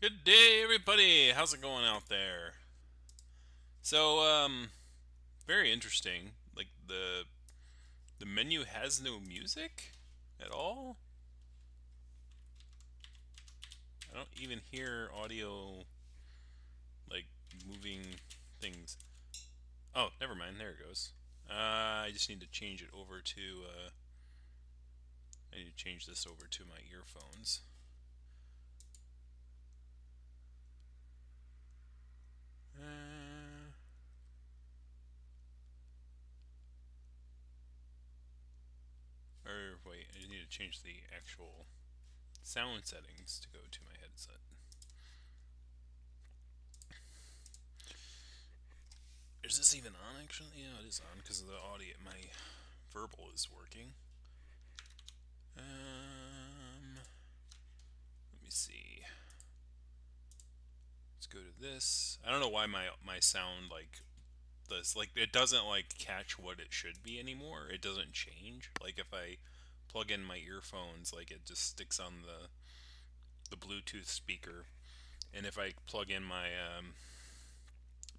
Good day, everybody. How's it going out there? So, very interesting. Like the menu has no music at all. I don't even hear audio like moving things. Oh, never mind. There it goes. I just need to change it over to. I need to change this over to my earphones. Uh, or wait, I need to change the actual sound settings to go to my headset. Is this even on actually? Yeah, it is on because of the audio. My verbal is working. Let me see. Let's go to this. I don't know why my sound like this like it doesn't like catch what it should be anymore. It doesn't change. Like if I plug in my earphones, like it just sticks on the Bluetooth speaker, and if I plug in my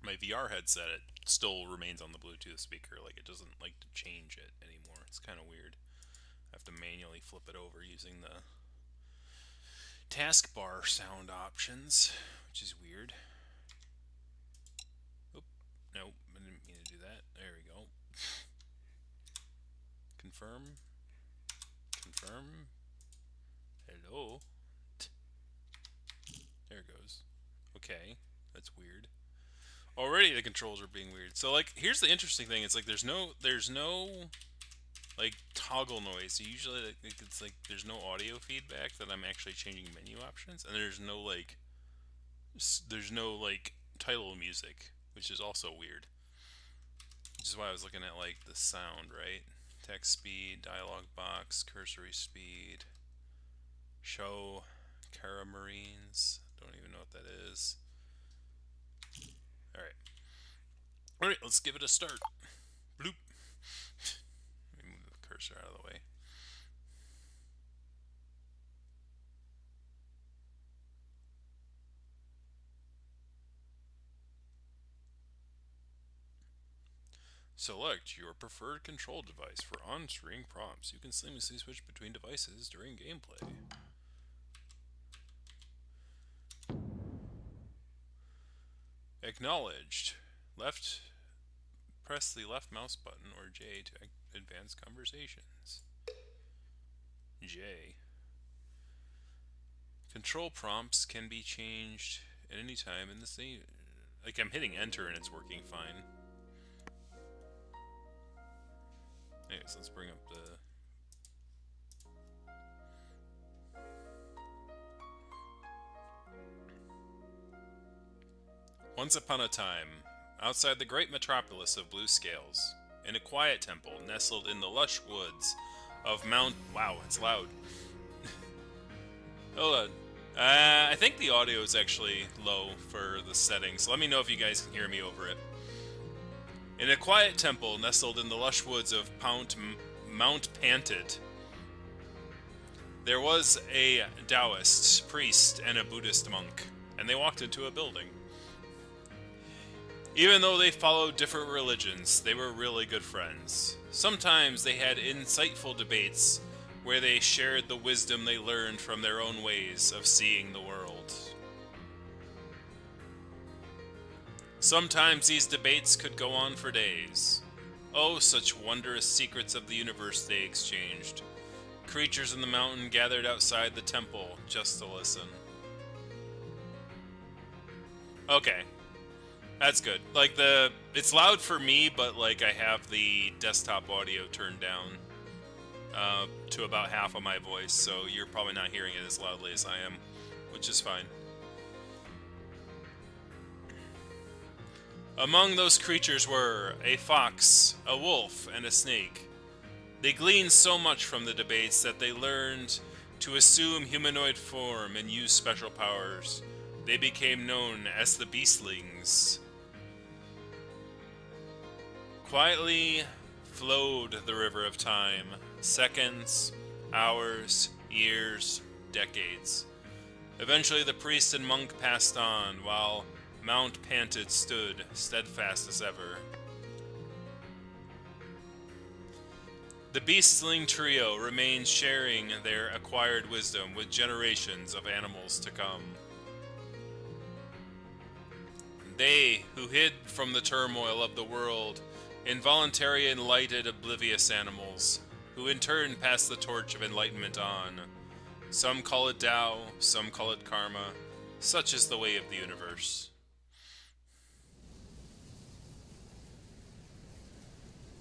VR headset, it still remains on the Bluetooth speaker. Like it doesn't like to change it anymore. It's kind of weird. I have to manually flip it over using the taskbar sound options, which is weird. Oop, nope, I didn't mean to do that. There we go. Confirm. Confirm. Hello. There it goes. Okay, that's weird. Already the controls are being weird. So like, here's the interesting thing. It's like there's no like toggle noise. So usually like, it's like there's no audio feedback that I'm actually changing menu options, and there's no like title music, which is also weird. Which is why I was looking at like the sound, right? Text speed, dialog box, cursory speed, show, Cara Marines. Don't even know what that is. All right, all right. Let's give it a start. Bloop. Let me move the cursor out of the way. Select your preferred control device for on-screen prompts. You can seamlessly switch between devices during gameplay. Acknowledged. Left. Press the left mouse button or J to advance conversations. J. Control prompts can be changed at any time in the same. Like I'm hitting enter and it's working fine. Anyways, let's bring up the. Once upon a time, outside the great metropolis of blue scales, in a quiet temple nestled in the lush woods of Mount. Wow, it's loud. Hold on. I think the audio is actually low for the settings. Let me know if you guys can hear me over it. In a quiet temple nestled in the lush woods of Mount Panted, there was a Taoist priest and a Buddhist monk, and they walked into a building. Even though they followed different religions, they were really good friends. Sometimes they had insightful debates where they shared the wisdom they learned from their own ways of seeing the world. Sometimes these debates could go on for days. Oh, such wondrous secrets of the universe they exchanged. Creatures in the mountain gathered outside the temple just to listen. Okay, that's good. Like it's loud for me, but like I have the desktop audio turned down to about half of my voice, so you're probably not hearing it as loudly as I am, which is fine. Among those creatures were a fox, a wolf, and a snake. They gleaned so much from the debates that they learned to assume humanoid form and use special powers. They became known as the Beastlings. Quietly flowed the river of time. Seconds, hours, years, decades. Eventually the priest and monk passed on, while Mount Panted stood, steadfast as ever. The beastling trio remained sharing their acquired wisdom with generations of animals to come. They, who hid from the turmoil of the world, involuntarily enlightened oblivious animals, who in turn passed the torch of enlightenment on. Some call it Tao, some call it Karma. Such is the way of the universe.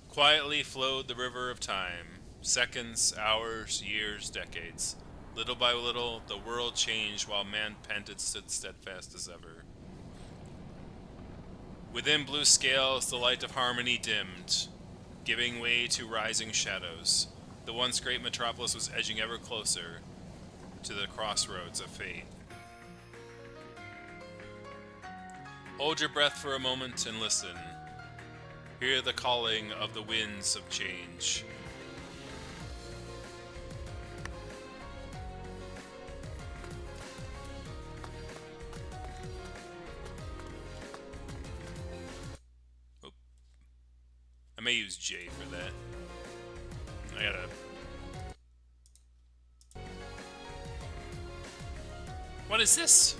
Quietly flowed the river of time. Seconds, hours, years, decades. Little by little, the world changed while man panted stood steadfast as ever. Within blue scales, the light of harmony dimmed, giving way to rising shadows. The once great metropolis was edging ever closer to the crossroads of fate. Hold your breath for a moment and listen. Hear the calling of the winds of change. Oh. I may use J for that. I gotta... What is this?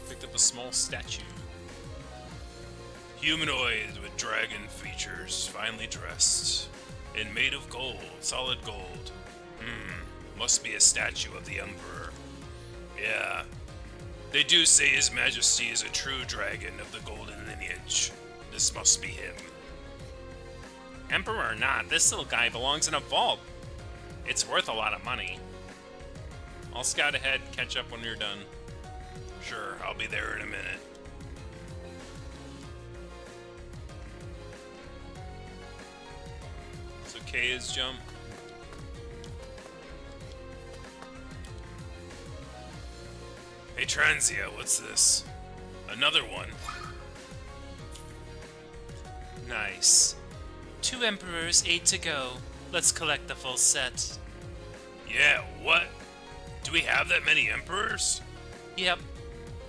Picked up a small statue. Humanoid with dragon features, finely dressed, and made of gold, solid gold. Must be a statue of the Emperor. Yeah. They do say His Majesty is a true dragon of the golden lineage. This must be him. Emperor or not, this little guy belongs in a vault. It's worth a lot of money. I'll scout ahead, catch up when you're done. Sure, I'll be there in a minute. So K is jump. Hey Transia, what's this? Another one. Nice. 2 emperors, 8 to go. Let's collect the full set. Yeah, what? Do we have that many emperors? Yep.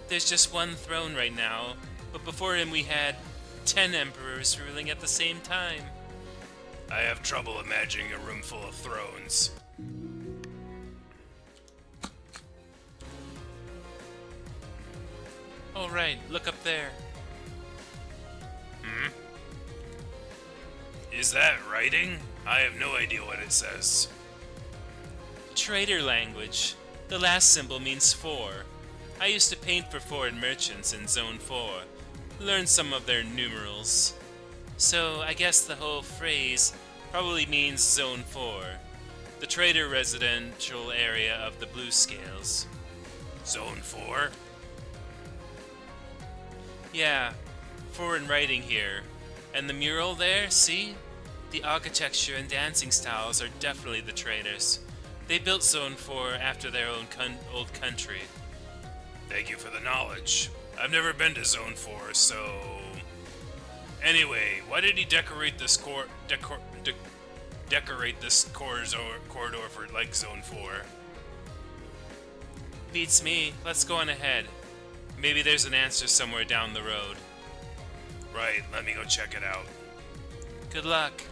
There's just one throne right now, but before him we had 10 emperors ruling at the same time. I have trouble imagining a room full of thrones. Alright, look up there. Is that writing? I have no idea what it says. Trader language. The last symbol means 4. I used to paint for foreign merchants in Zone 4. Learned some of their numerals. So I guess the whole phrase probably means Zone 4. The trader residential area of the blue scales. Zone 4? Yeah, foreign writing here. And the mural there, see? The architecture and dancing styles are definitely the traders. They built Zone 4 after their own old country. Thank you for the knowledge. I've never been to Zone 4, so... Anyway, why did he decorate this corridor for like Zone 4? Beats me. Let's go on ahead. Maybe there's an answer somewhere down the road. Right, let me go check it out. Good luck.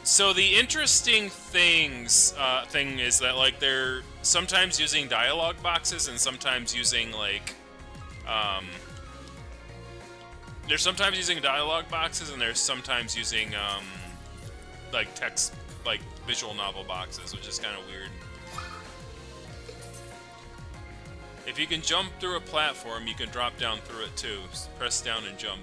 So the interesting thing is that like they're sometimes using dialogue boxes and sometimes using like they're sometimes using dialogue boxes and they're sometimes using like text, like visual novel boxes, which is kind of weird. If you can jump through a platform, you can drop down through it too. Just press down and jump.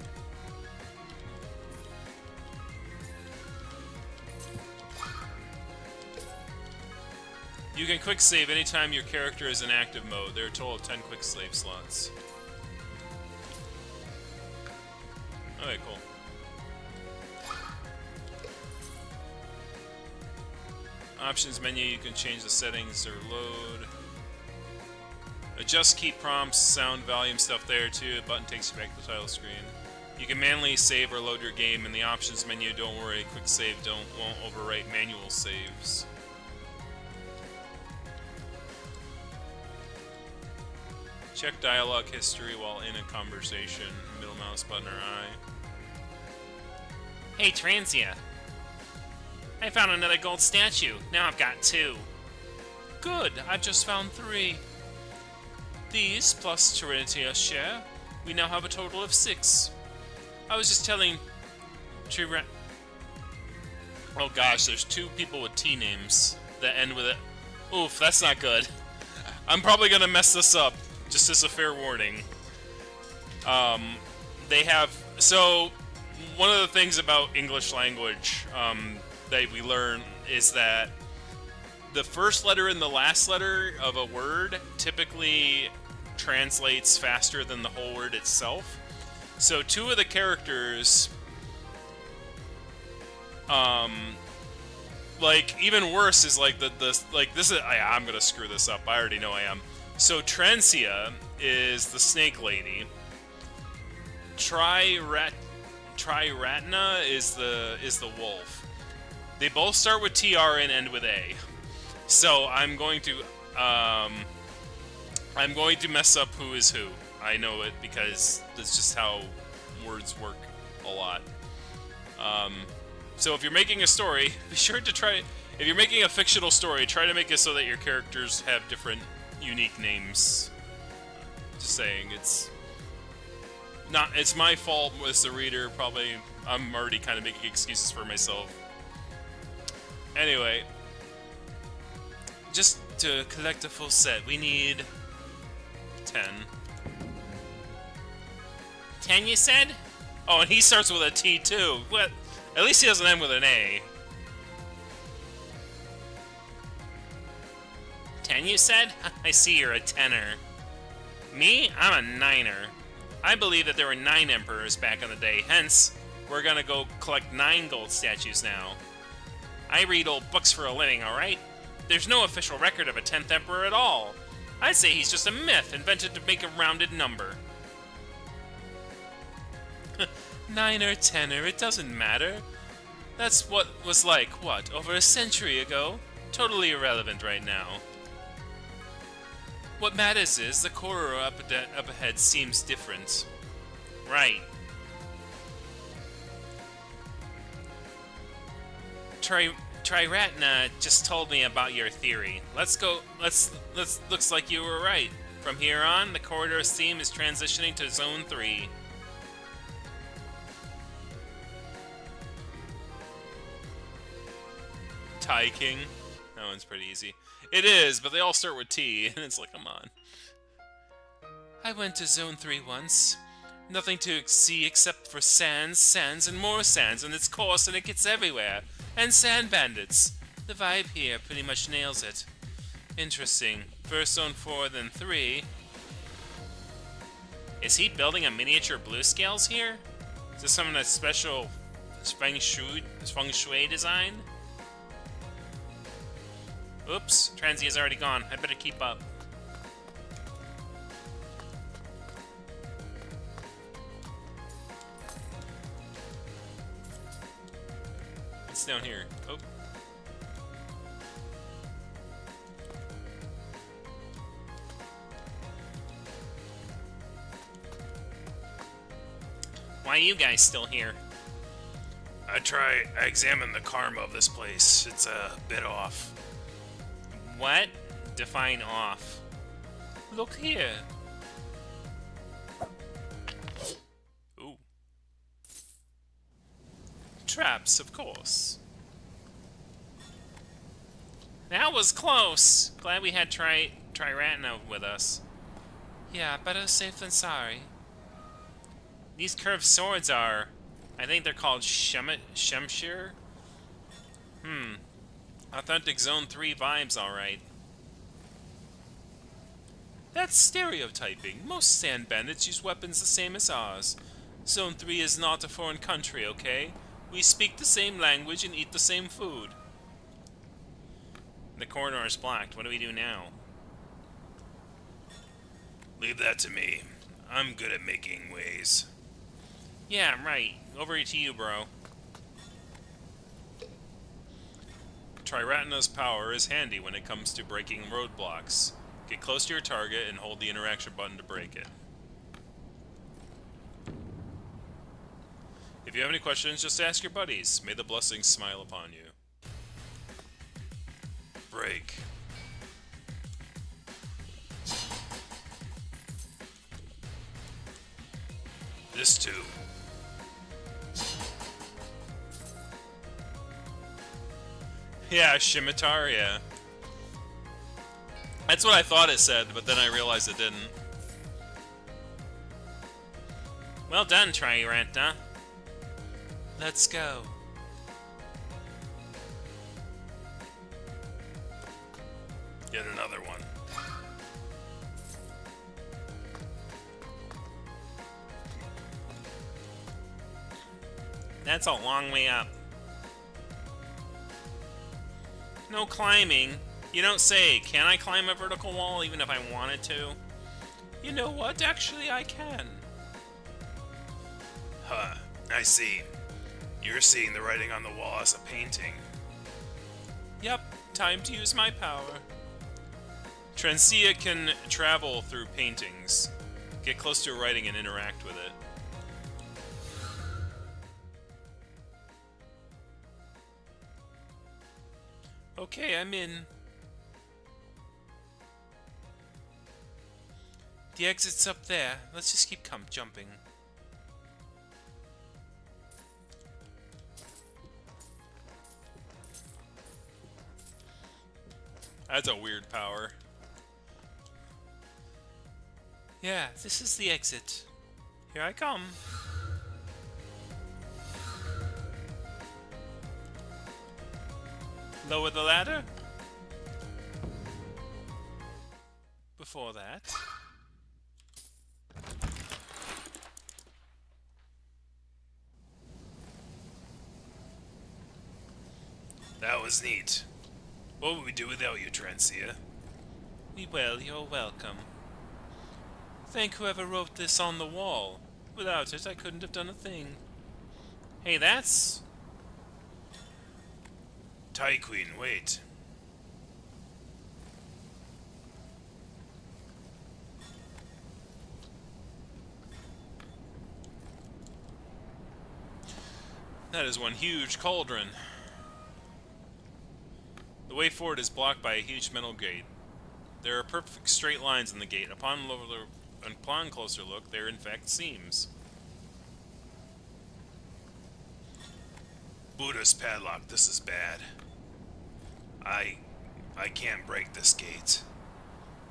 You can quick save anytime your character is in active mode. There are a total of 10 quick save slots. Okay, cool. Options menu, you can change the settings or load. Adjust key prompts, sound, volume stuff there too. The button takes you back to the title screen. You can manually save or load your game in the options menu. Don't worry, quick save won't overwrite manual saves. Check dialogue history while in a conversation. Middle mouse button or I. Hey, Transia. I found another gold statue. Now I've got 2. Good, I've just found 3. These plus Trinitia's share, we now have a total of 6. I was just telling oh gosh, there's 2 people with T names that end with it. Oof, that's not good. I'm probably gonna mess this up, just as a fair warning. They have, so one of the things about English language that we learn is that the first letter and the last letter of a word typically translates faster than the whole word itself. So 2 of the characters, like, even worse is like this is, I'm gonna screw this up. I already know I am. So Transia is the snake lady. Triratna is the wolf. They both start with TR and end with A. So I'm going to mess up who is who. I know it because that's just how words work a lot. So if you're making a story, be sure to try. If you're making a fictional story, try to make it so that your characters have different, unique names. Just saying, it's my fault as the reader. Probably, I'm already kind of making excuses for myself. Anyway, just to collect a full set, we need 10. 10, you said? Oh, and he starts with a T too. What? At least he doesn't end with an A. 10, you said? I see you're a 10er. Me? I'm a 9er. I believe that there were 9 emperors back in the day, hence, we're gonna go collect 9 gold statues now. I read old books for a living, alright? There's no official record of a 10th emperor at all. I'd say he's just a myth invented to make a rounded number. 9 or 10er, it doesn't matter. That's what was like, what, over a century ago? Totally irrelevant right now. What matters is the corridor up ahead seems different. Right. Triratna just told me about your theory. Let's looks like you were right. From here on, the corridor's theme is transitioning to Zone 3. Thai King. That one's pretty easy. It is, but they all start with T, and it's like, come on. I went to Zone 3 once. Nothing to see except for sands, sands, and more sands, and it's coarse and it gets everywhere. And sand bandits. The vibe here pretty much nails it. Interesting. First Zone 4, then 3. Is he building a miniature blue scales here? Is this some of that special feng shui design? Oops, Transia's already gone. I better keep up. It's down here. Oh. Why are you guys still here? I examine the karma of this place. It's a bit off. What? Define off. Look here. Ooh. Traps, of course. That was close. Glad we had Triratna with us. Yeah, better safe than sorry. These curved swords are... I think they're called Shemshir? Authentic Zone 3 vibes, alright. That's stereotyping. Most sand bandits use weapons the same as ours. Zone 3 is not a foreign country, okay? We speak the same language and eat the same food. The corridor is blocked. What do we do now? Leave that to me. I'm good at making ways. Yeah, right. Over to you, bro. Triratna's power is handy when it comes to breaking roadblocks. Get close to your target and hold the interaction button to break it. If you have any questions, just ask your buddies. May the blessings smile upon you. Break. This too. Yeah, Scimitar, yeah. That's what I thought it said, but then I realized it didn't. Well done, Triranta. Let's go. Get another one. That's a long way up. No climbing. You don't say, can I climb a vertical wall even if I wanted to? You know what? Actually, I can. Huh, I see. You're seeing the writing on the wall as a painting. Yep, time to use my power. Transia can travel through paintings. Get close to a writing and interact with it. Okay, I'm in. The exit's up there. Let's just keep jumping. That's a weird power. Yeah, this is the exit. Here I come. Lower the ladder. Before that... That was neat. What would we do without you, Transia? Well, you're welcome. Thank whoever wrote this on the wall. Without it, I couldn't have done a thing. Hey, that's... Tai Queen, wait. That is one huge cauldron. The way forward is blocked by a huge metal gate. There are perfect straight lines in the gate. Upon closer look, there in fact seems. Buddha's padlock, this is bad. I can't break this gate.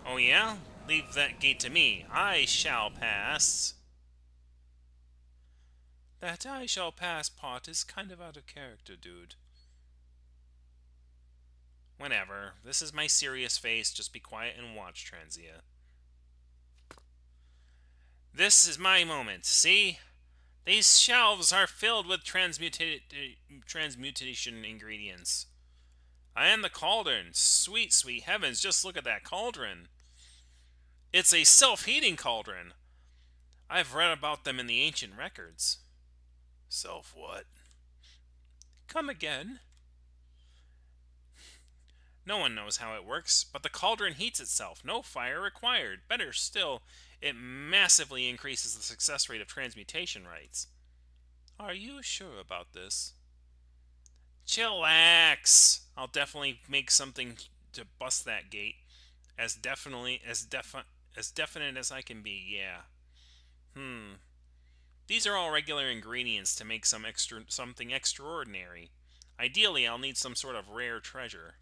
Oh yeah? Leave that gate to me. I shall pass. That I shall pass part is kind of out of character, dude. Whatever. This is my serious face. Just be quiet and watch, Transia. This is my moment. See? These shelves are filled with transmutation ingredients. I am the cauldron. Sweet, sweet heavens, just look at that cauldron. It's a self-heating cauldron. I've read about them in the ancient records. Self what? Come again. No one knows how it works, but the cauldron heats itself. No fire required. Better still, it massively increases the success rate of transmutation rites. Are you sure about this? Chillax! I'll definitely make something to bust that gate. As definite as I can be, yeah. These are all regular ingredients to make something extraordinary. Ideally, I'll need some sort of rare treasure.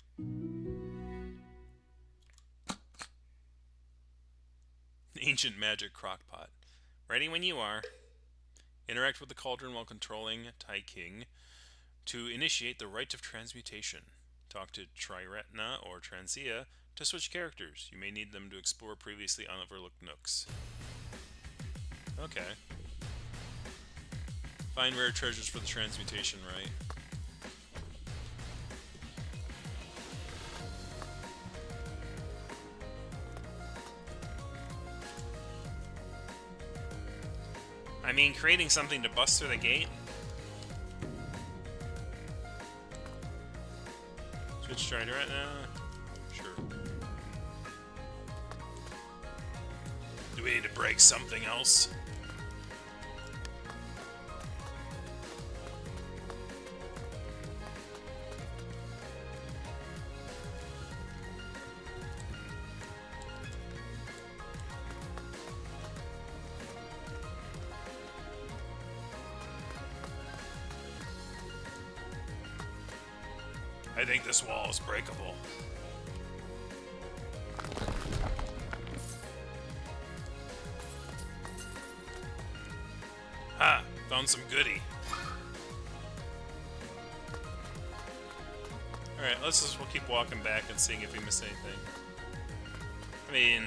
Ancient magic crockpot. Ready when you are. Interact with the cauldron while controlling Tai King to initiate the rite of transmutation. Talk to Triranta or Transia to switch characters. You may need them to explore previously unoverlooked nooks. Okay. Find rare treasures for the transmutation rite. I mean, creating something to bust through the gate? Switch Trident right now? Sure. Do we need to break something else? I think this wall is breakable. Ha! Found some goodie. Alright, we'll keep walking back and seeing if we miss anything. I mean...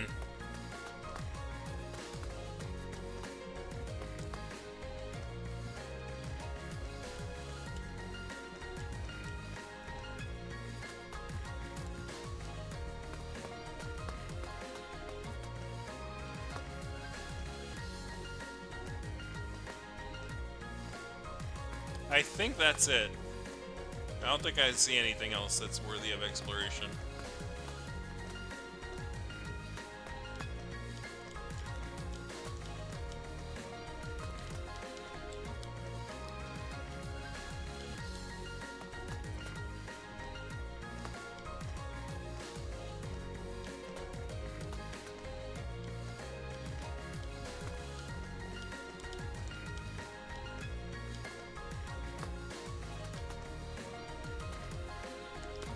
I think that's it. I don't think I see anything else that's worthy of exploration.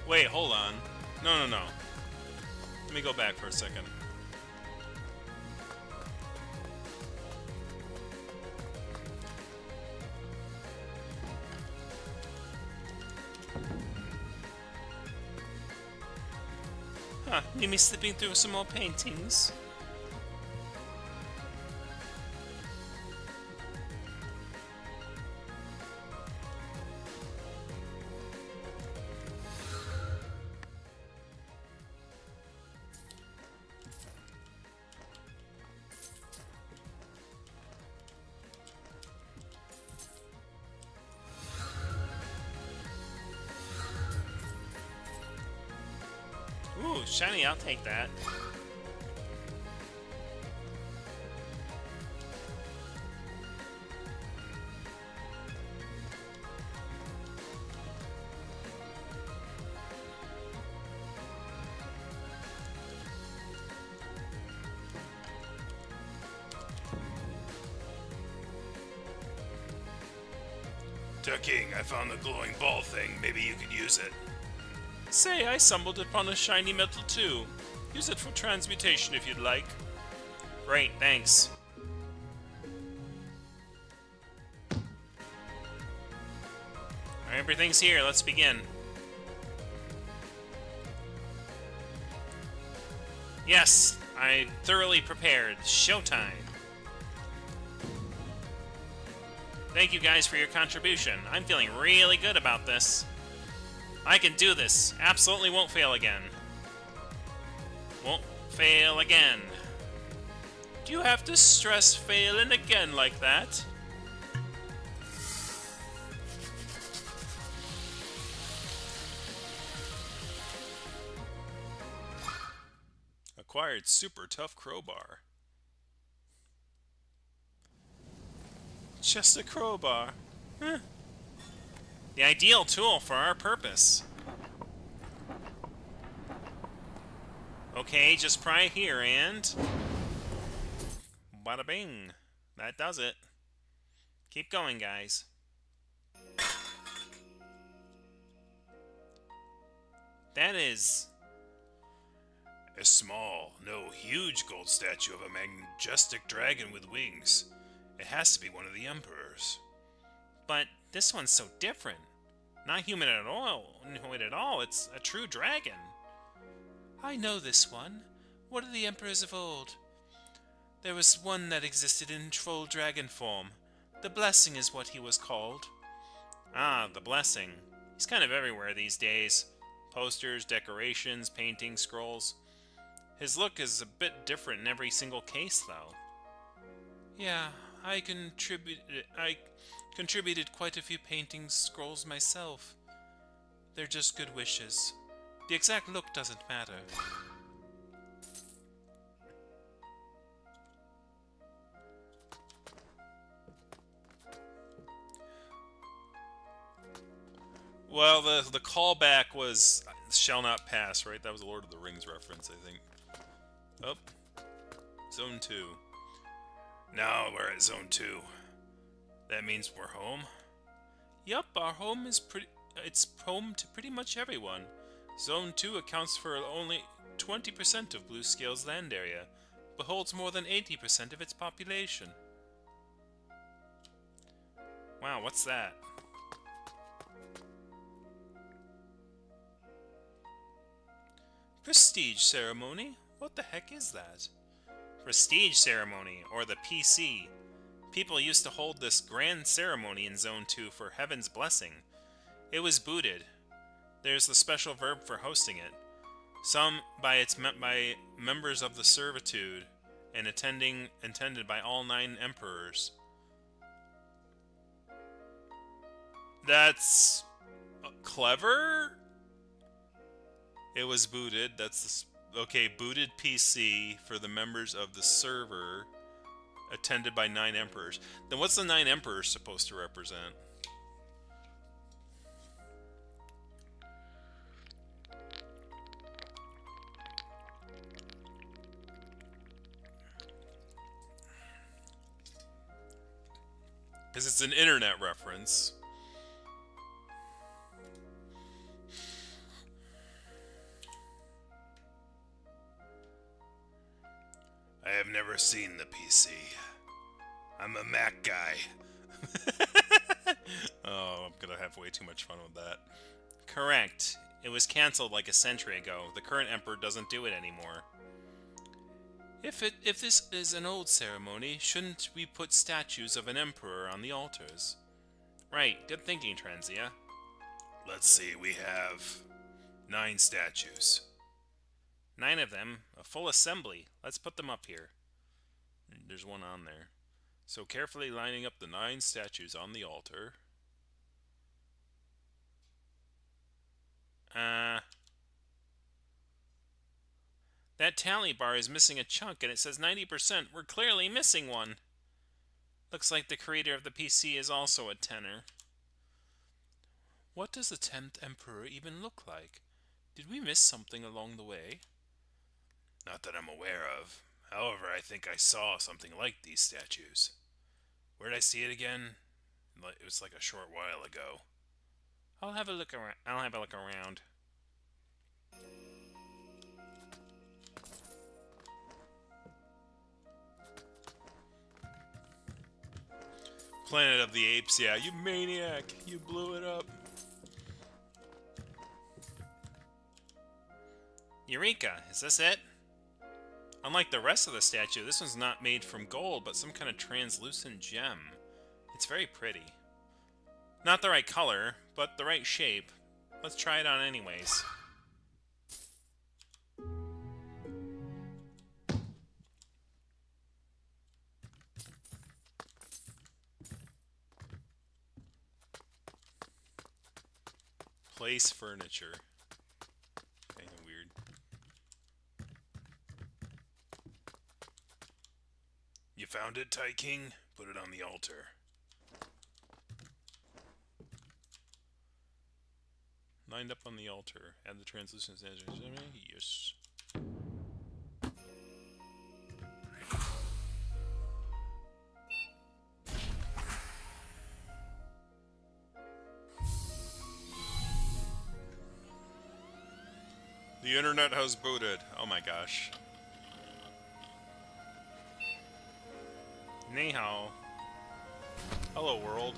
Wait, hold on. No. Let me go back for a second. Huh, need me slipping through some more paintings? Ooh, shiny, I'll take that. King, I found the glowing ball thing. Maybe you could use it. Say, I stumbled upon a shiny metal too. Use it for transmutation if you'd like. Great, thanks. Alright, everything's here, let's begin. Yes, I'm thoroughly prepared. Showtime. Thank you guys for your contribution. I'm feeling really good about this. I can do this. Absolutely won't fail again. Won't fail again. Do you have to stress failing again like that? Acquired super tough crowbar. Just a crowbar. Huh. The ideal tool for our purpose. Okay, just pry here and... bada bing. That does it. Keep going, guys. That is... a small, no huge gold statue of a majestic dragon with wings. It has to be one of the emperors. But this one's so different. Not human at all. No, at all. It's a true dragon. I know this one. What are the emperors of old? There was one that existed in troll dragon form. The Blessing is what he was called. Ah, the Blessing. He's kind of everywhere these days. Posters, decorations, paintings, scrolls. His look is a bit different in every single case, though. Yeah, I contributed quite a few paintings, scrolls myself. They're just good wishes. The exact look doesn't matter. Well, the callback was "shall not pass," right? That was a Lord of the Rings reference, I think. Oh, Zone 2. Now we're at Zone 2. That means we're home? Yup, our home is pretty. It's home to pretty much everyone. Zone 2 accounts for only 20% of Blue Scale's land area, but holds more than 80% of its population. Wow, what's that? Prestige ceremony? What the heck is that? Prestige ceremony, or the PC. People used to hold this grand ceremony in Zone 2 for Heaven's blessing. It was booted. There's the special verb for hosting it. Some by members of the servitude and attended by all 9 emperors. That's clever. It was booted. Okay. Booted PC for the members of the server, attended by 9 emperors. Then what's the 9 emperors supposed to represent? Because it's an internet reference. I have never seen the PC. I'm a Mac guy. Oh, I'm gonna have way too much fun with that. Correct. It was cancelled like a century ago. The current emperor doesn't do it anymore. If this is an old ceremony, shouldn't we put statues of an emperor on the altars? Right, good thinking, Transia. Let's see, we have 9 statues. 9 of them, a full assembly. Let's put them up here. There's one on there. So carefully lining up the 9 statues on the altar. That tally bar is missing a chunk and it says 90%. We're clearly missing one. Looks like the creator of the PC is also a tenor. What does the 10th Emperor even look like? Did we miss something along the way? Not that I'm aware of. However, I think I saw something like these statues. Where did I see it again? It was like a short while ago. I'll have a look around. Planet of the Apes, yeah, you maniac! You blew it up. Eureka! Is this it? Unlike the rest of the statue, this one's not made from gold, but some kind of translucent gem. It's very pretty. Not the right color, but the right shape. Let's try it on anyways. Place furniture. Kind of weird. You found it, Tai King? Put it on the altar. Lined up on the altar. Add the translucent. Yes. The internet has booted. Oh my gosh. Ni hao. Hello, world.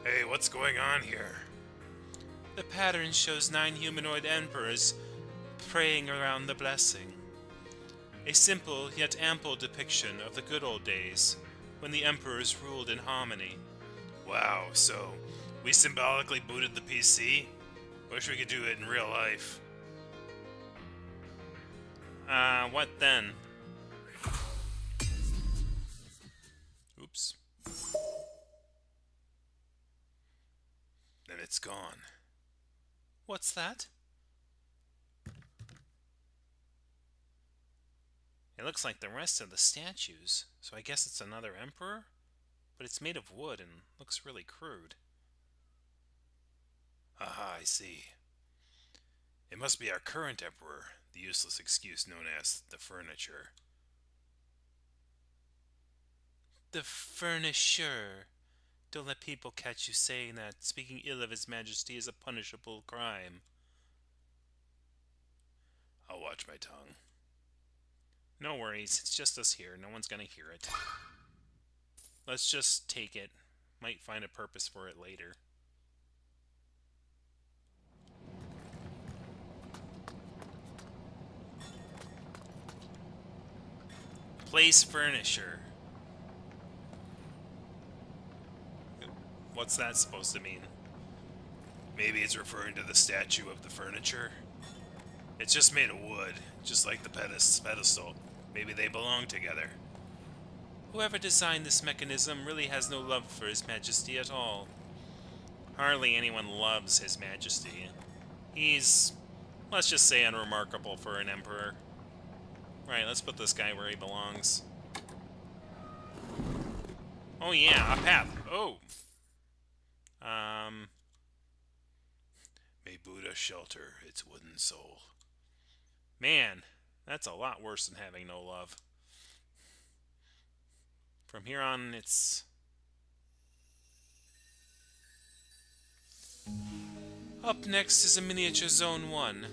Hey, what's going on here? The pattern shows 9 humanoid emperors praying around the blessing. A simple yet ample depiction of the good old days when the emperors ruled in harmony. Wow, so we symbolically booted the PC? Wish we could do it in real life. What then? Oops. Then it's gone. What's that? It looks like the rest of the statues, so I guess it's another emperor? but it's made of wood and looks really crude. Aha, I see. It must be our current emperor, the useless excuse known as the furniture. The furniture. Don't let people catch you saying that. Speaking ill of His Majesty is a punishable crime. I'll watch my tongue. No worries, it's just us here. No one's gonna hear it. Let's just take it. Might find a purpose for it later. Place furniture. What's that supposed to mean? Maybe it's referring to the statue of the furniture. It's just made of wood, just like the pedestal. Maybe they belong together. Whoever designed this mechanism really has no love for His Majesty at all. Hardly anyone loves His Majesty. He's, let's just say, unremarkable for an emperor. Right, let's put this guy where he belongs. Oh yeah, a path. Oh! May Buddha shelter its wooden soul. Man, that's a lot worse than having no love. From here on, it's... Up next is a miniature Zone 1.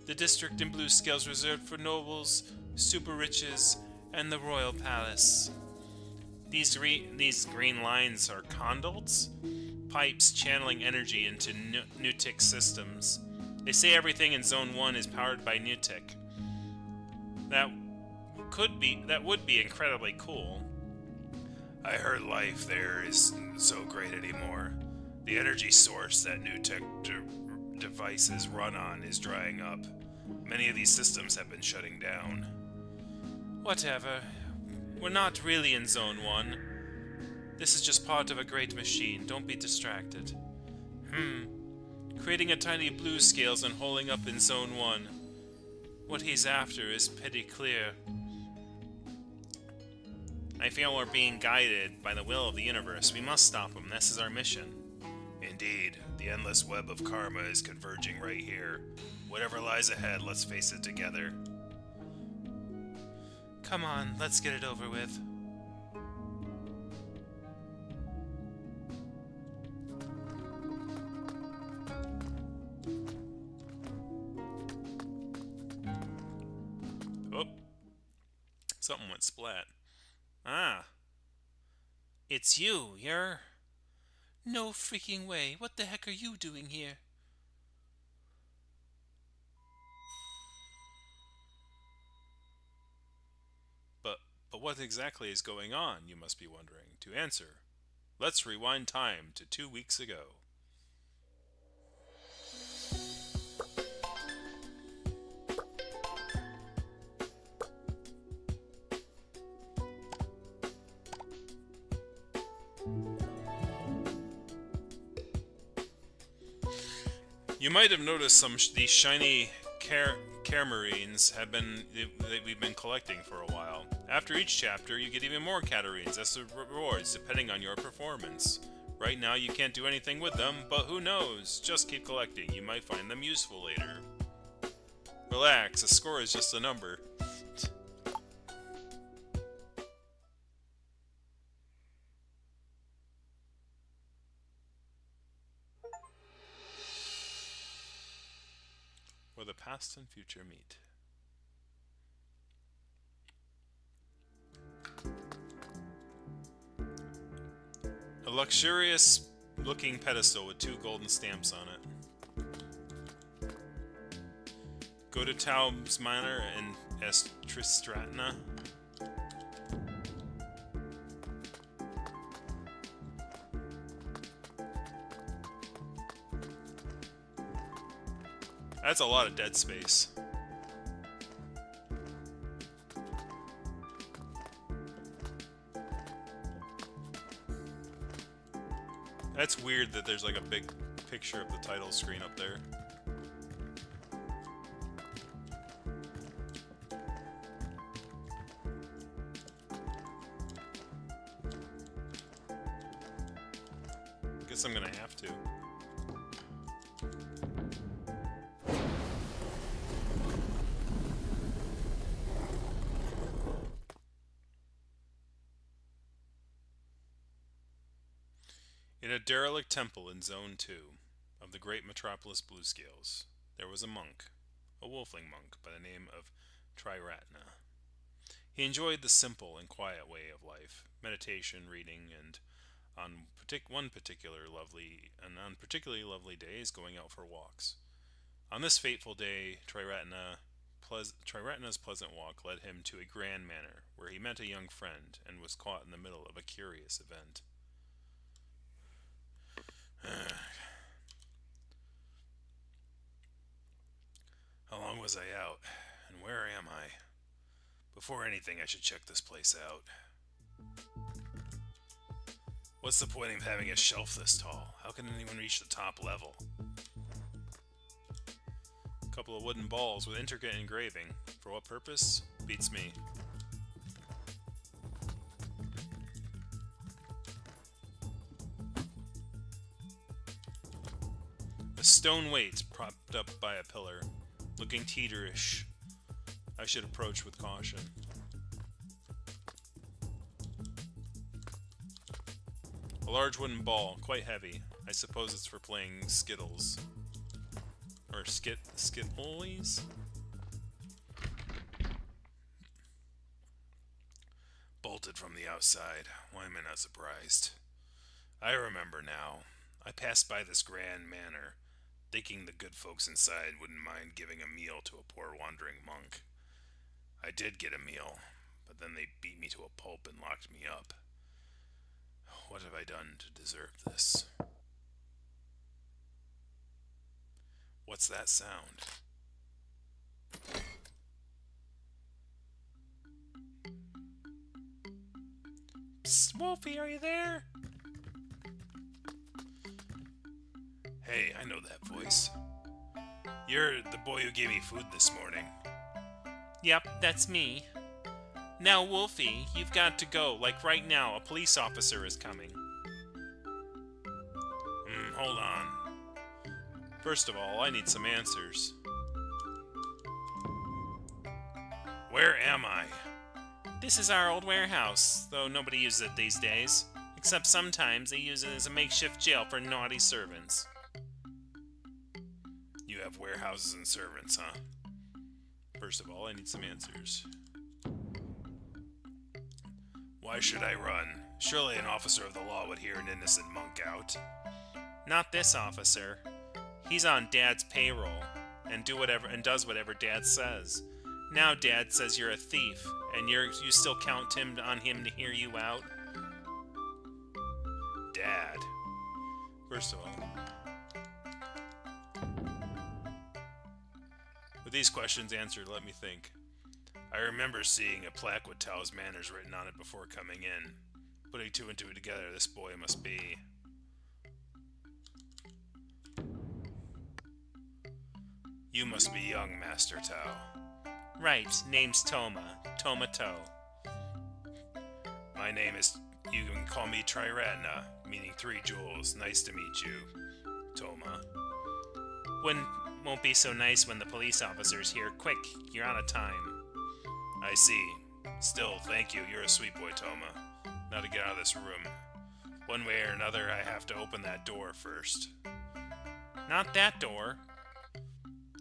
The district in blue scales reserved for nobles, super riches, and the royal palace. These green lines are conduits? Pipes channeling energy into Newtic systems. They say everything in Zone 1 is powered by Newtic. That would be incredibly cool. I heard life there isn't so great anymore. The energy source that Newtek devices run on is drying up. Many of these systems have been shutting down. Whatever. We're not really in Zone 1. This is just part of a great machine. Don't be distracted. Creating a tiny blue scales and holding up in Zone 1. What he's after is pretty clear. I feel we're being guided by the will of the universe. We must stop him. This is our mission. Indeed, the endless web of karma is converging right here. Whatever lies ahead, let's face it together. Come on, let's get it over with. Oh, something went splat. Ah. It's you. You're... No freaking way. What the heck are you doing here? But what exactly is going on, you must be wondering. To answer, let's rewind time to 2 weeks ago. You might have noticed these shiny Camarines we've been collecting for a while. After each chapter, you get even more Catarines as rewards, depending on your performance. Right now, you can't do anything with them, but who knows? Just keep collecting. You might find them useful later. Relax, a score is just a number. Where the past and future meet. A luxurious looking pedestal with 2 golden stamps on it. Go to Taub's Manor in Estristratna. That's a lot of dead space. That's weird that there's like a big picture of the title screen up there. Guess I'm gonna have to. In a derelict temple in Zone 2 of the great metropolis Bluescales, there was a monk, a wolfling monk by the name of Triratna. He enjoyed the simple and quiet way of life, meditation, reading, and on particularly lovely days, going out for walks. On this fateful day, Triratna's pleasant walk led him to a grand manor, where he met a young friend and was caught in the middle of a curious event. How long was I out? And where am I? Before anything, I should check this place out. What's the point of having a shelf this tall? How can anyone reach the top level? A couple of wooden balls with intricate engraving. For what purpose? Beats me. A stone weight propped up by a pillar, looking teeterish. I should approach with caution. A large wooden ball, quite heavy. I suppose it's for playing skittles. Or skitolies? Bolted from the outside. Why am I not surprised? I remember now. I passed by this grand manor, thinking the good folks inside wouldn't mind giving a meal to a poor wandering monk. I did get a meal, but then they beat me to a pulp and locked me up. What have I done to deserve this? What's that sound? Psst, Wolfie, are you there? Hey, I know that voice. You're the boy who gave me food this morning. Yep, that's me. Now, Wolfie, you've got to go. Like right now, a police officer is coming. Hold on. First of all, I need some answers. Where am I? This is our old warehouse, though nobody uses it these days. Except sometimes they use it as a makeshift jail for naughty servants. You have warehouses and servants, huh? First of all, I need some answers. Why should I run? Surely an officer of the law would hear an innocent monk out. Not this officer. He's on Dad's payroll and does whatever Dad says. Now Dad says you're a thief, and you still count on him to hear you out? Dad. First of all, with these questions answered, let me think. I remember seeing a plaque with Tao's manners written on it before coming in. Putting two and two together, this boy must be... You must be young, Master Tao. Right, name's Toma. Toma To. My name is... You can call me Triratna, meaning 3 jewels. Nice to meet you, Toma. Won't be so nice when the police officer's here. Quick, you're out of time. I see. Still, thank you. You're a sweet boy, Toma. Now to get out of this room. One way or another, I have to open that door first. Not that door.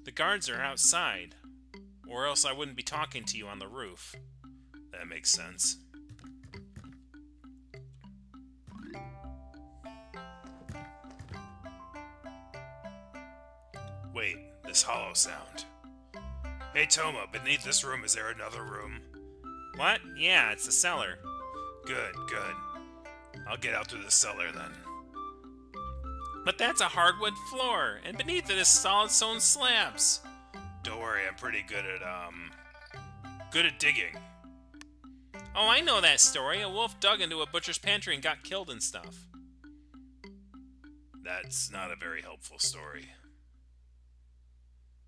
The guards are outside. Or else I wouldn't be talking to you on the roof. That makes sense. Wait, this hollow sound. Hey Toma, beneath this room, is there another room? What? Yeah, it's the cellar. Good, good. I'll get out through the cellar then. But that's a hardwood floor, and beneath it is solid stone slabs. Don't worry, I'm pretty good at digging. Oh, I know that story. A wolf dug into a butcher's pantry and got killed and stuff. That's not a very helpful story.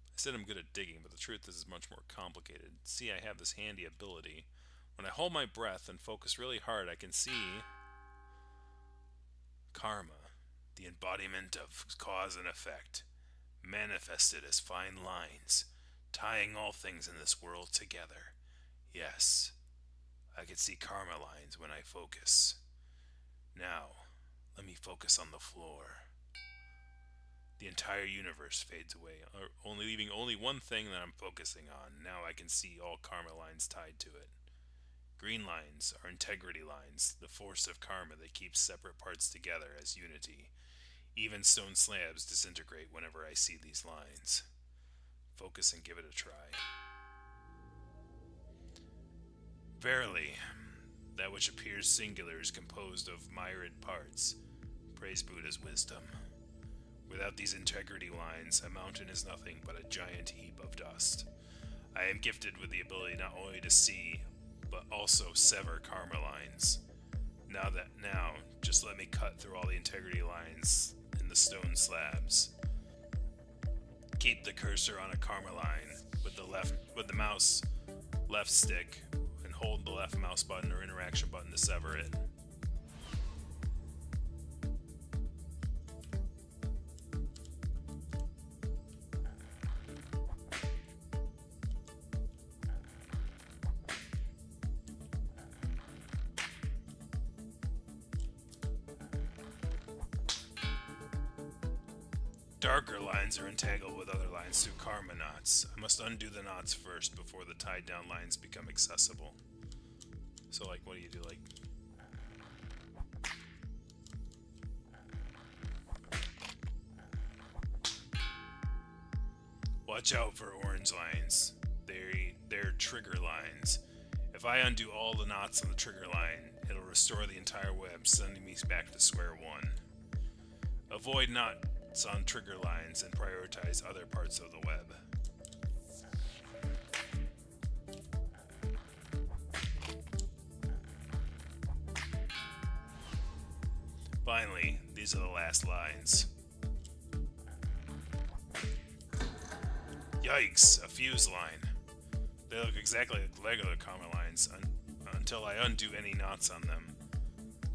I said I'm good at digging, but the truth is much more complicated. See, I have this handy ability. When I hold my breath and focus really hard, I can see karma. the embodiment of cause and effect, manifested as fine lines, tying all things in this world together. Yes, I can see karma lines when I focus. Now, let me focus on the floor. The entire universe fades away, only leaving only one thing that I'm focusing on. Now I can see all karma lines tied to it. Green lines are integrity lines, the force of karma that keeps separate parts together as unity. Even stone slabs disintegrate whenever I see these lines. Focus and give it a try. Verily, that which appears singular is composed of myriad parts. Praise Buddha's wisdom. Without these integrity lines, a mountain is nothing but a giant heap of dust. I am gifted with the ability not only to see, but also sever karma lines. Now, just let me cut through all the integrity lines in the stone slabs. Keep the cursor on a karma line with the mouse left stick, and hold the left mouse button or interaction button to sever it. Darker lines are entangled with other lines through karma knots. I must undo the knots first before the tied down lines become accessible. So, like, what do you do? Like, watch out for orange lines. They're trigger lines. If I undo all the knots on the trigger line, it'll restore the entire web, sending me back to square one. Avoid knots on trigger lines and prioritize other parts of the web. Finally, these are the last lines. Yikes, a fuse line. They look exactly like regular karma lines until I undo any knots on them.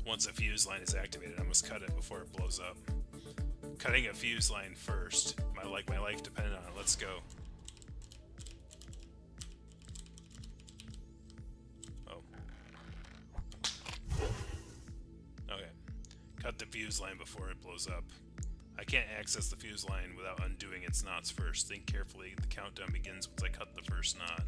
Once a fuse line is activated, I must cut it before it blows up. Cutting a fuse line first. My life depended on it. Let's go. Oh. Okay. Cut the fuse line before it blows up. I can't access the fuse line without undoing its knots first. Think carefully. The countdown begins once I cut the first knot.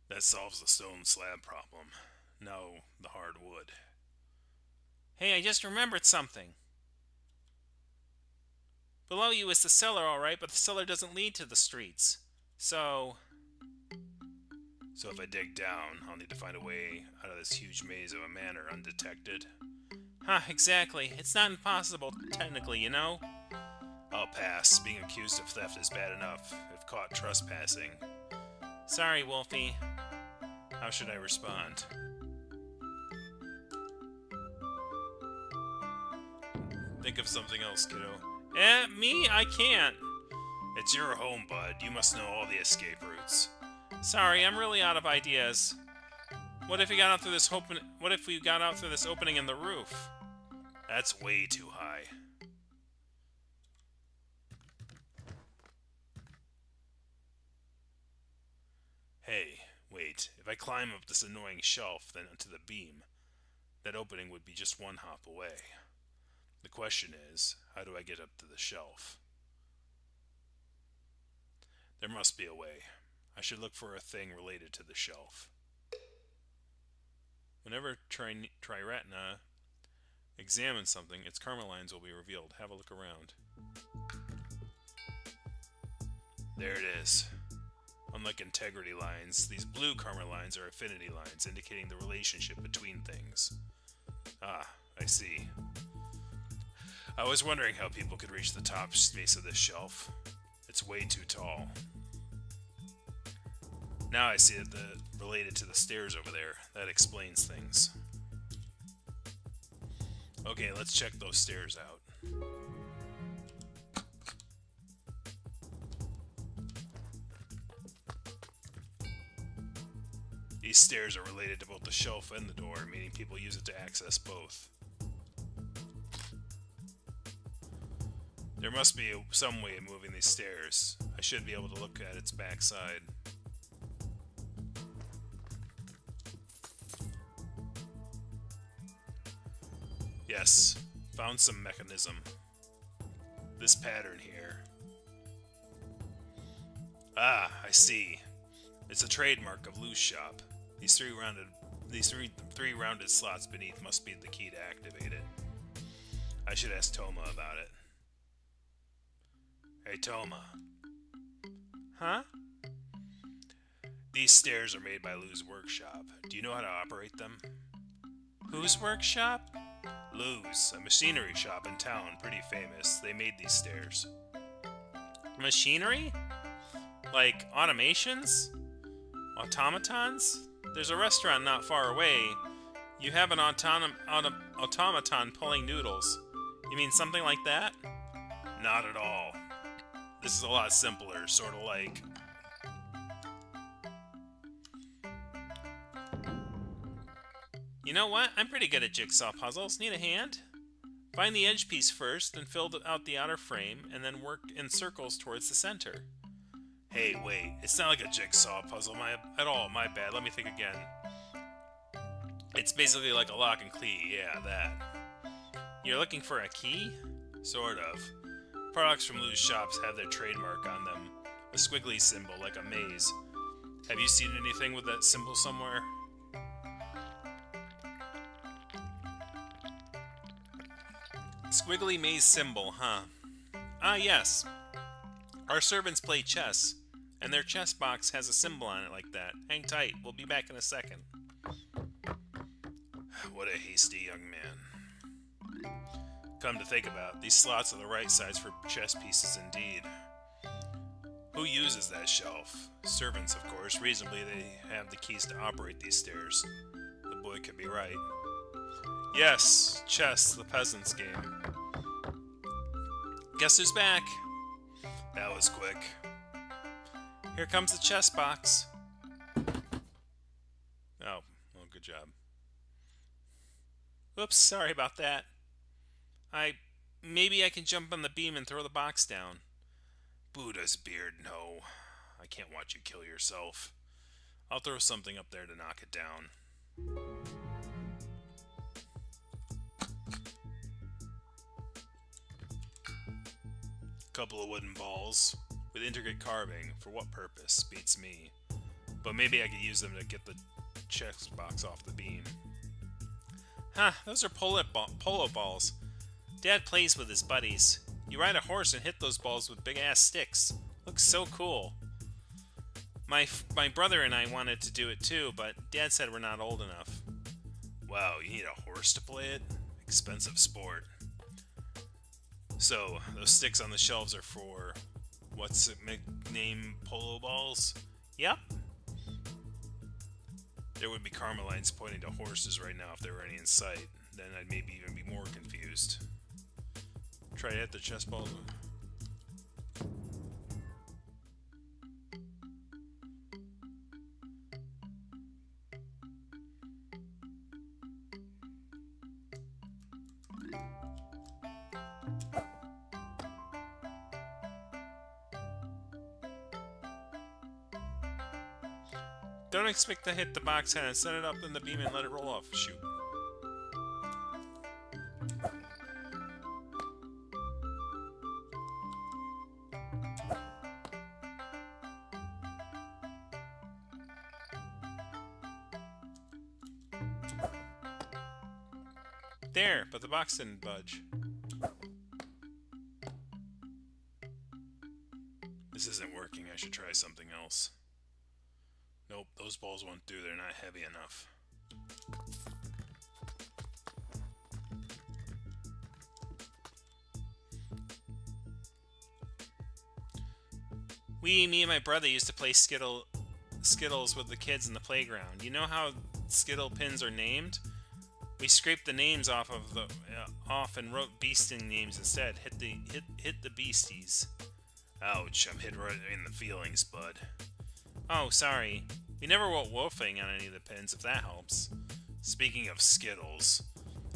That solves the stone slab problem. Now, the hard wood. Hey, I just remembered something. Below you is the cellar, alright, but the cellar doesn't lead to the streets. So if I dig down, I'll need to find a way out of this huge maze of a manor undetected. Exactly. It's not impossible, technically, you know? I'll pass. Being accused of theft is bad enough, if caught trespassing. Sorry, Wolfie. How should I respond? Think of something else, kiddo. Me? I can't. It's your home, bud. You must know all the escape routes. Sorry, I'm really out of ideas. What if we got out through this opening in the roof? That's way too high. Hey, wait. If I climb up this annoying shelf, then onto the beam, that opening would be just one hop away. The question is, how do I get up to the shelf? There must be a way. I should look for a thing related to the shelf. Whenever Triratna examines something, its karma lines will be revealed. Have a look around. There it is. Unlike integrity lines, these blue karma lines are affinity lines, indicating the relationship between things. Ah, I see. I was wondering how people could reach the top space of this shelf. It's way too tall. Now I see that related to the stairs over there. That explains things. Okay, let's check those stairs out. These stairs are related to both the shelf and the door, meaning people use it to access both. There must be some way of moving these stairs. I should be able to look at its backside. Yes, found some mechanism. This pattern here. Ah, I see. It's a trademark of Loose Shop. These three rounded slots beneath must be the key to activate it. I should ask Toma about it. Hey Toma. Huh? These stairs are made by Lou's workshop. Do you know how to operate them? Whose workshop? Lou's, a machinery shop in town, pretty famous. They made these stairs. Machinery? Like automations? Automatons? There's a restaurant not far away. You have an automaton pulling noodles. You mean something like that? Not at all. This is a lot simpler, sort of like... You know what? I'm pretty good at jigsaw puzzles. Need a hand? Find the edge piece first, then fill out the outer frame, and then work in circles towards the center. Hey, wait. It's not like a jigsaw puzzle at all. My bad. Let me think again. It's basically like a lock and key. Yeah, that. You're looking for a key? Sort of. Products from Lou's shops have their trademark on them. A squiggly symbol, like a maze. Have you seen anything with that symbol somewhere? Squiggly maze symbol, huh? Ah, yes. Our servants play chess, and their chess box has a symbol on it like that. Hang tight, we'll be back in a second. What a hasty young man. Come to think about it, these slots are the right size for chess pieces indeed. Who uses that shelf? Servants, of course. Reasonably, they have the keys to operate these stairs. The boy could be right. Yes, chess, the peasants' game. Guess who's back? That was quick. Here comes the chess box. Oh, well, good job. Oops, sorry about that. Maybe I can jump on the beam and throw the box down. Buddha's beard, no. I can't watch you kill yourself. I'll throw something up there to knock it down. Couple of wooden balls with intricate carving. For what purpose? Beats me. But maybe I could use them to get the chess box off the beam. Huh, those are polo balls. Dad plays with his buddies. You ride a horse and hit those balls with big-ass sticks. Looks so cool. My brother and I wanted to do it too, but Dad said we're not old enough. Wow, you need a horse to play it? Expensive sport. So, those sticks on the shelves are for... what's it nickname? Polo balls? Yep. There would be Carmelines pointing to horses right now if there were any in sight. Then I'd maybe even be more confused. Try to hit the chess ball. Don't expect to hit the box head. Set it up in the beam and let it roll off. Shoot. There, but the box didn't budge. This isn't working. I should try something else. Nope, those balls won't do. They're not heavy enough. Me and my brother used to play Skittles with the kids in the playground. You know how Skittle pins are named? We scraped the names off and wrote beasting names instead. Hit the beasties. Ouch, I'm hit right in the feelings, bud. Oh, sorry. We never wrote wolfing on any of the pins, if that helps. Speaking of Skittles,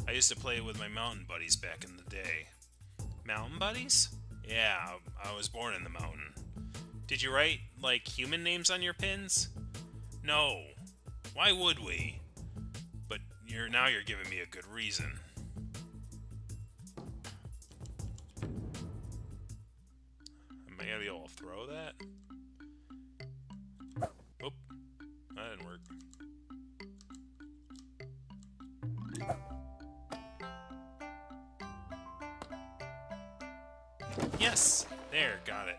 I used to play with my mountain buddies back in the day. Mountain buddies? Yeah, I was born in the mountain. Did you write, like, human names on your pins? No. Why would we? But now you're giving me a good reason. Am I gonna be able to throw that? Oop. That didn't work. Yes! There, got it.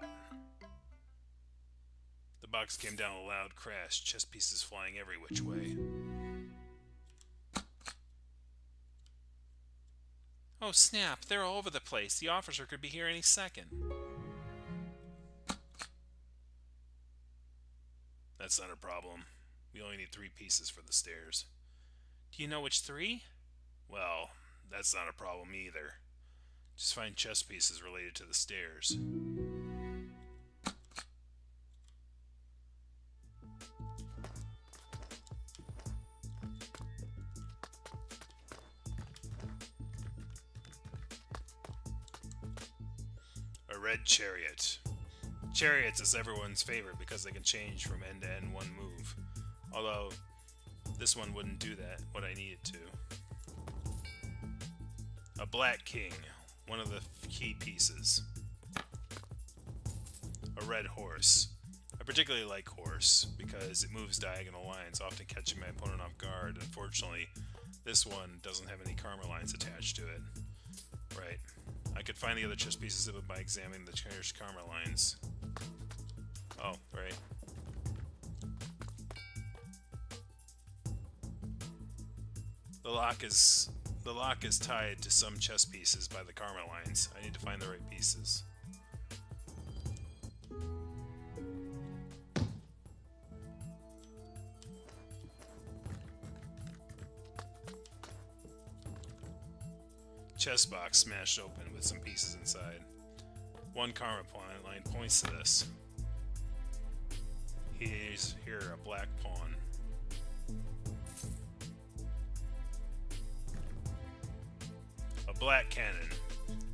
The box came down with a loud crash, chess pieces flying every which way. Oh snap, they're all over the place. The officer could be here any second. That's not a problem. We only need 3 pieces for the stairs. Do you know which 3? Well, that's not a problem either. Just find chess pieces related to the stairs. A red chariot. Chariots is everyone's favorite because they can change from end to end one move. Although, this one wouldn't do that, what I need it to. A black king, one of the key pieces. A red horse. I particularly like horse because it moves diagonal lines, often catching my opponent off guard. Unfortunately, this one doesn't have any karma lines attached to it. Right. I could find the other chess pieces of it by examining the cherished karma lines. Oh, right. The lock is tied to some chess pieces by the karma lines. I need to find the right pieces. Chess box smashed open with some pieces inside. One karma line points to this. Here's a black pawn. A black cannon.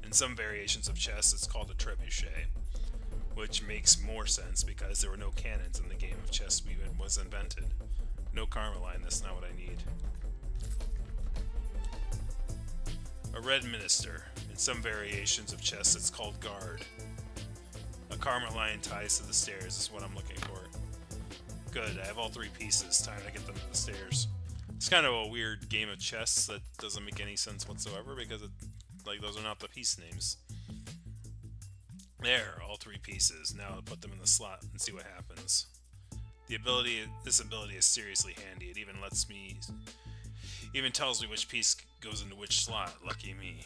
In some variations of chess, it's called a trebuchet, which makes more sense because there were no cannons in the game of chess when it was invented. No karma line, that's not what I need. A red minister. In some variations of chess, it's called guard. A karma line ties to the stairs is what I'm looking for. Good, I have all 3 pieces. Time to get them to the stairs. It's kind of a weird game of chess that doesn't make any sense whatsoever because those are not the piece names. There, all 3 pieces. Now I'll put them in the slot and see what happens. This ability is seriously handy. It even tells me which piece goes into which slot. Lucky me.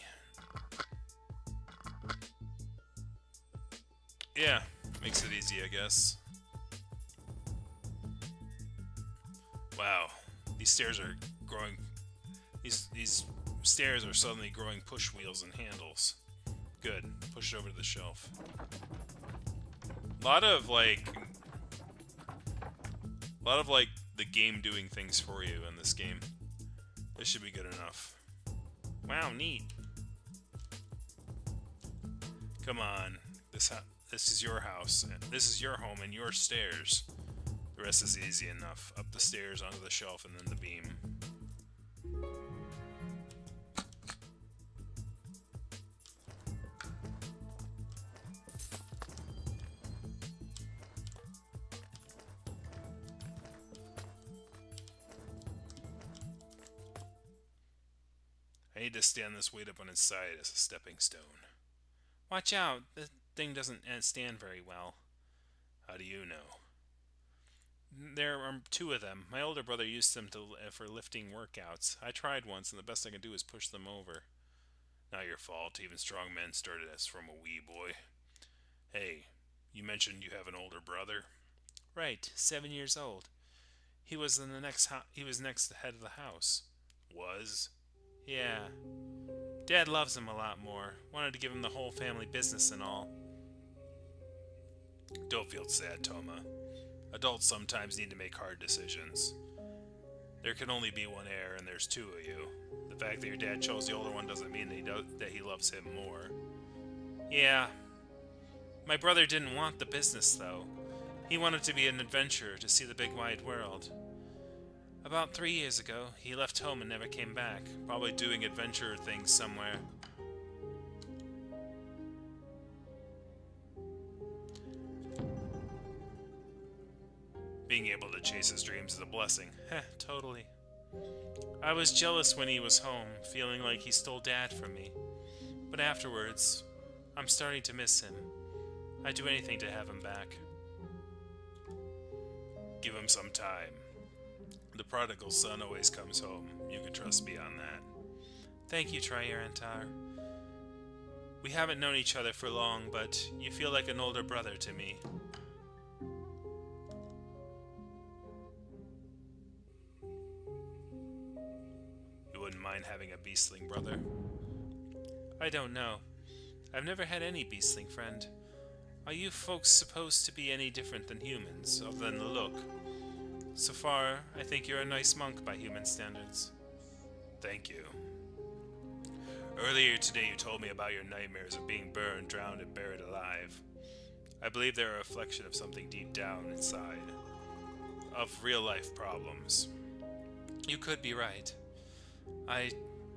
Yeah, makes it easy, I guess. Wow, these stairs are growing. These stairs are suddenly growing push wheels and handles. Good. Push it over to the shelf. A lot of the game doing things for you in this game. This should be good enough. Wow, neat. Come on. This is your house. This is your home and your stairs. The rest is easy enough. Up the stairs, onto the shelf, and then the beam. I need to stand this weight up on its side as a stepping stone. Watch out, the thing doesn't stand very well. How do you know? There are 2 of them. My older brother used them for lifting workouts. I tried once, and the best I can do is push them over. Not your fault. Even strong men started as from a wee boy. Hey, you mentioned you have an older brother? Right, 7 years old. He was in the next. He was next to the head of the house. Was? Yeah. Dad loves him a lot more. Wanted to give him the whole family business and all. Don't feel sad, Toma. Adults sometimes need to make hard decisions. There can only be one heir, and there's two of you. The fact that your dad chose the older one doesn't mean that he loves him more. Yeah. My brother didn't want the business, though. He wanted to be an adventurer to see the big wide world. About 3 years ago, he left home and never came back. Probably doing adventurer things somewhere. Being able to chase his dreams is a blessing. Heh, totally. I was jealous when he was home, feeling like he stole Dad from me. But afterwards, I'm starting to miss him. I'd do anything to have him back. Give him some time. The prodigal son always comes home. You can trust me on that. Thank you, Triarantar. We haven't known each other for long, but you feel like an older brother to me. You wouldn't mind having a beastling brother? I don't know. I've never had any beastling friend. Are you folks supposed to be any different than humans, other than the look? So far, I think you're a nice monk by human standards. Thank you. Earlier today you told me about your nightmares of being burned, drowned, and buried alive. I believe they're a reflection of something deep down inside. Of real-life problems. You could be right. I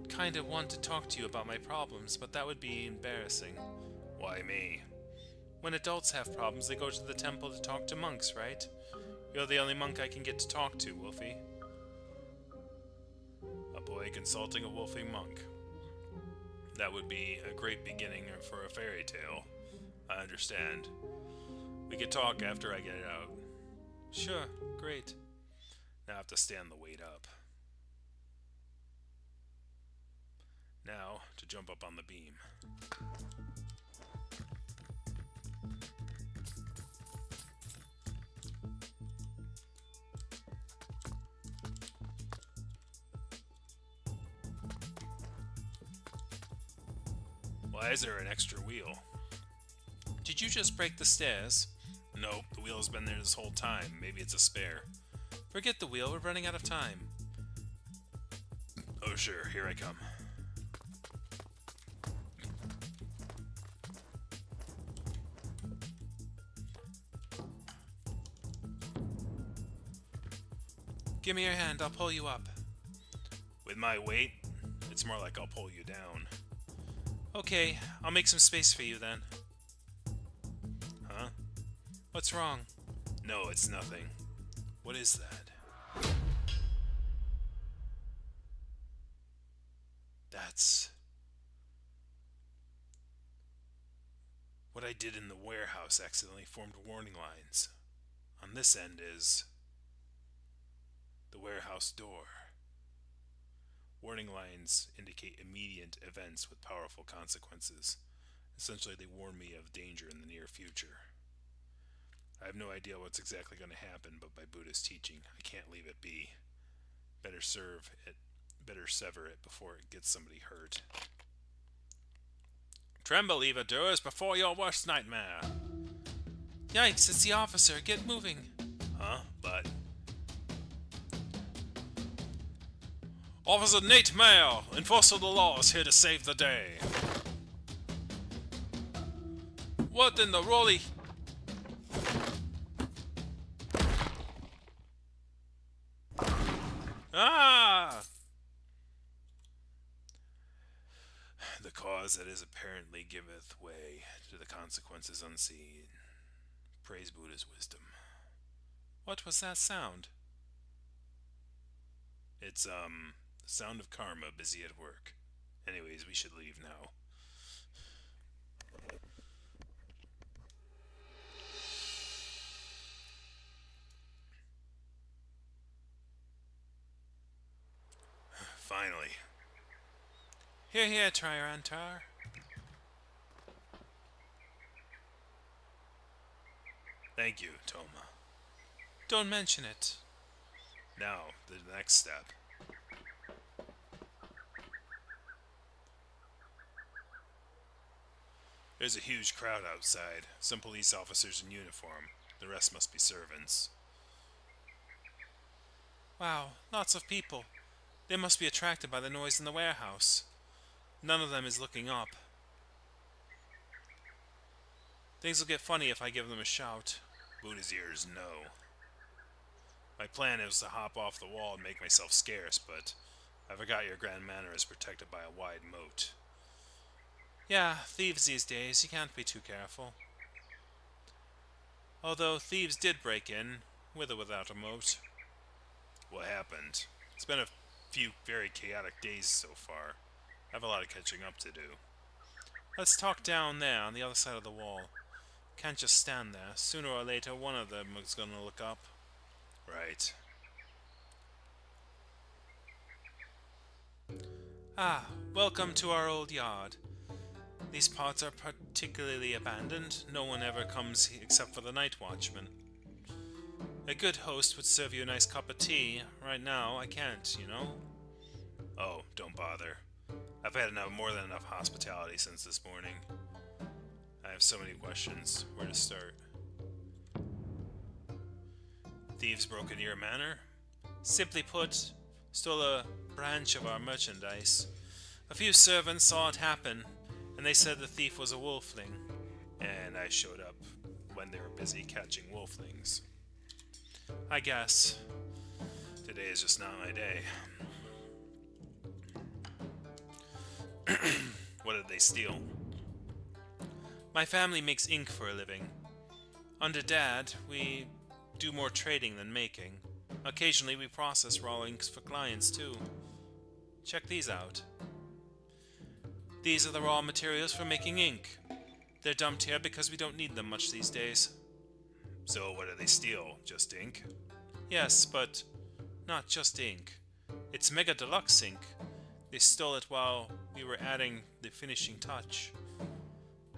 kinda want to talk to you about my problems, but that would be embarrassing. Why me? When adults have problems, they go to the temple to talk to monks, right? You're the only monk I can get to talk to, Wolfie. A boy consulting a wolfie monk. That would be a great beginning for a fairy tale. I understand. We could talk after I get it out. Sure, great. Now I have to stand the weight up. Now, to jump up on the beam. Why is there an extra wheel? Did you just break the stairs? Nope, the wheel has been there this whole time. Maybe it's a spare. Forget the wheel, we're running out of time. Oh sure, here I come. Give me your hand, I'll pull you up. With my weight, it's more like I'll pull you down. Okay, I'll make some space for you then. Huh? What's wrong? No, it's nothing. What is that? That's what I did in the warehouse accidentally formed warning lines. On this end is the warehouse door. Warning lines indicate immediate events with powerful consequences. Essentially, they warn me of danger in the near future. I have no idea what's exactly going to happen, but by Buddhist teaching, I can't leave it be. Better sever it before it gets somebody hurt. Tremble, evildoers, before your worst nightmare. Yikes, it's the officer, get moving. Huh? But Officer Nate Mayer, enforcer of the law, is here to save the day. What in the rolly? Ah! The cause that is apparently giveth way to the consequences unseen. Praise Buddha's wisdom. What was that sound? It's, the sound of karma busy at work. Anyways, we should leave now. Finally. Here, here, Triarantar. Thank you, Toma. Don't mention it. Now, the next step. There's a huge crowd outside. Some police officers in uniform. The rest must be servants. Wow, lots of people. They must be attracted by the noise in the warehouse. None of them is looking up. Things will get funny if I give them a shout. Buddha's ears, no. My plan is to hop off the wall and make myself scarce, but I forgot your grand manor is protected by a wide moat. Yeah, thieves these days, you can't be too careful. Although thieves did break in, with or without a moat. What happened? It's been a few very chaotic days so far. I have a lot of catching up to do. Let's talk down there on the other side of the wall. Can't just stand there. Sooner or later, one of them is gonna look up. Right. Ah, welcome to our old yard. These parts are particularly abandoned. No one ever comes except for the night watchman. A good host would serve you a nice cup of tea. Right now, I can't, you know? Oh, don't bother. I've had more than enough hospitality since this morning. I have so many questions. Where to start? Thieves broke into your manor? Simply put, stole a branch of our merchandise. A few servants saw it happen, and they said the thief was a wolfling. And I showed up when they were busy catching wolflings. I guess. Today is just not my day. What did they steal? My family makes ink for a living. Under Dad, we do more trading than making. Occasionally we process raw inks for clients too. Check these out. These are the raw materials for making ink. They're dumped here because we don't need them much these days. So what did they steal? Just ink? Yes, but not just ink. It's Mega Deluxe ink. They stole it while we were adding the finishing touch.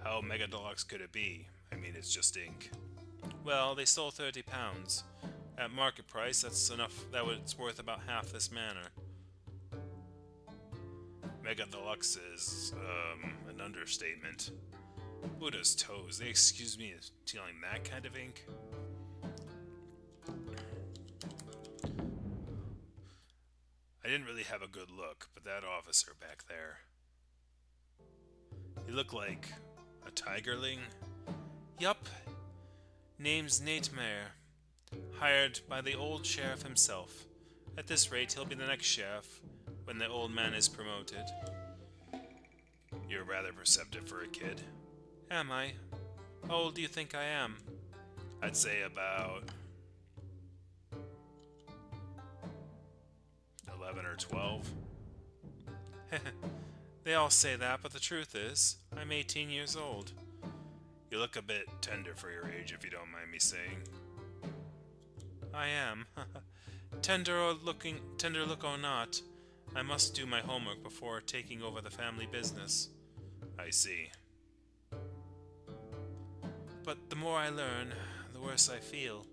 How mega deluxe could it be? I mean, it's just ink. Well, they stole £30. At market price, that's enough that it's worth about half this manor. Mega deluxe is, an understatement. Buddha's toes. They excuse me as stealing that kind of ink? I didn't really have a good look, but that officer back there. He looked like a tigerling. Yup. Name's Nate Mayer. Hired by the old sheriff himself. At this rate, he'll be the next sheriff when the old man is promoted. You're rather perceptive for a kid. Am I? How old do you think I am? I'd say about 11 or 12. They all say that, but the truth is, I'm 18 years old. You look a bit tender for your age, if you don't mind me saying. I am. Tender look or not, I must do my homework before taking over the family business. I see. But the more I learn, the worse I feel.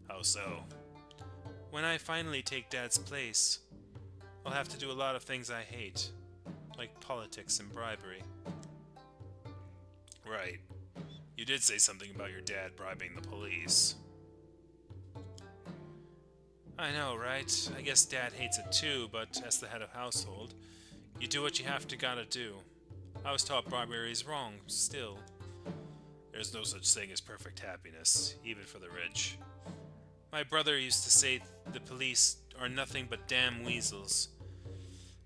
How so? When I finally take Dad's place, I'll have to do a lot of things I hate, like politics and bribery. Right. You did say something about your dad bribing the police. I know, right? I guess Dad hates it too, but as the head of household, you do what you have to gotta do. I was taught bribery is wrong, still. There's no such thing as perfect happiness, even for the rich. My brother used to say the police are nothing but damn weasels.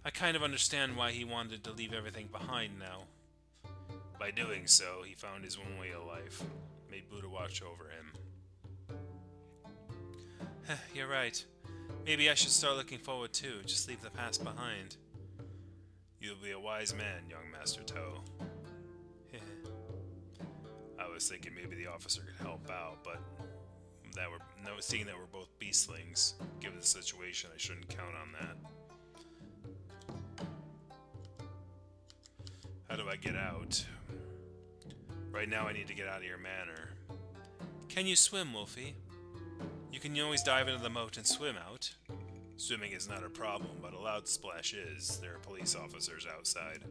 I kind of understand why he wanted to leave everything behind now. By doing so, he found his own way of life, made Buddha watch over him. You're right. Maybe I should start looking forward too, just leave the past behind. You'll be a wise man, young Master Toe. I was thinking maybe the officer could help out, but seeing that we're both beastlings, given the situation, I shouldn't count on that. How do I get out? Right now I need to get out of your manor. Can you swim, Wolfie? You can always dive into the moat and swim out. Swimming is not a problem, but a loud splash is. There are police officers outside.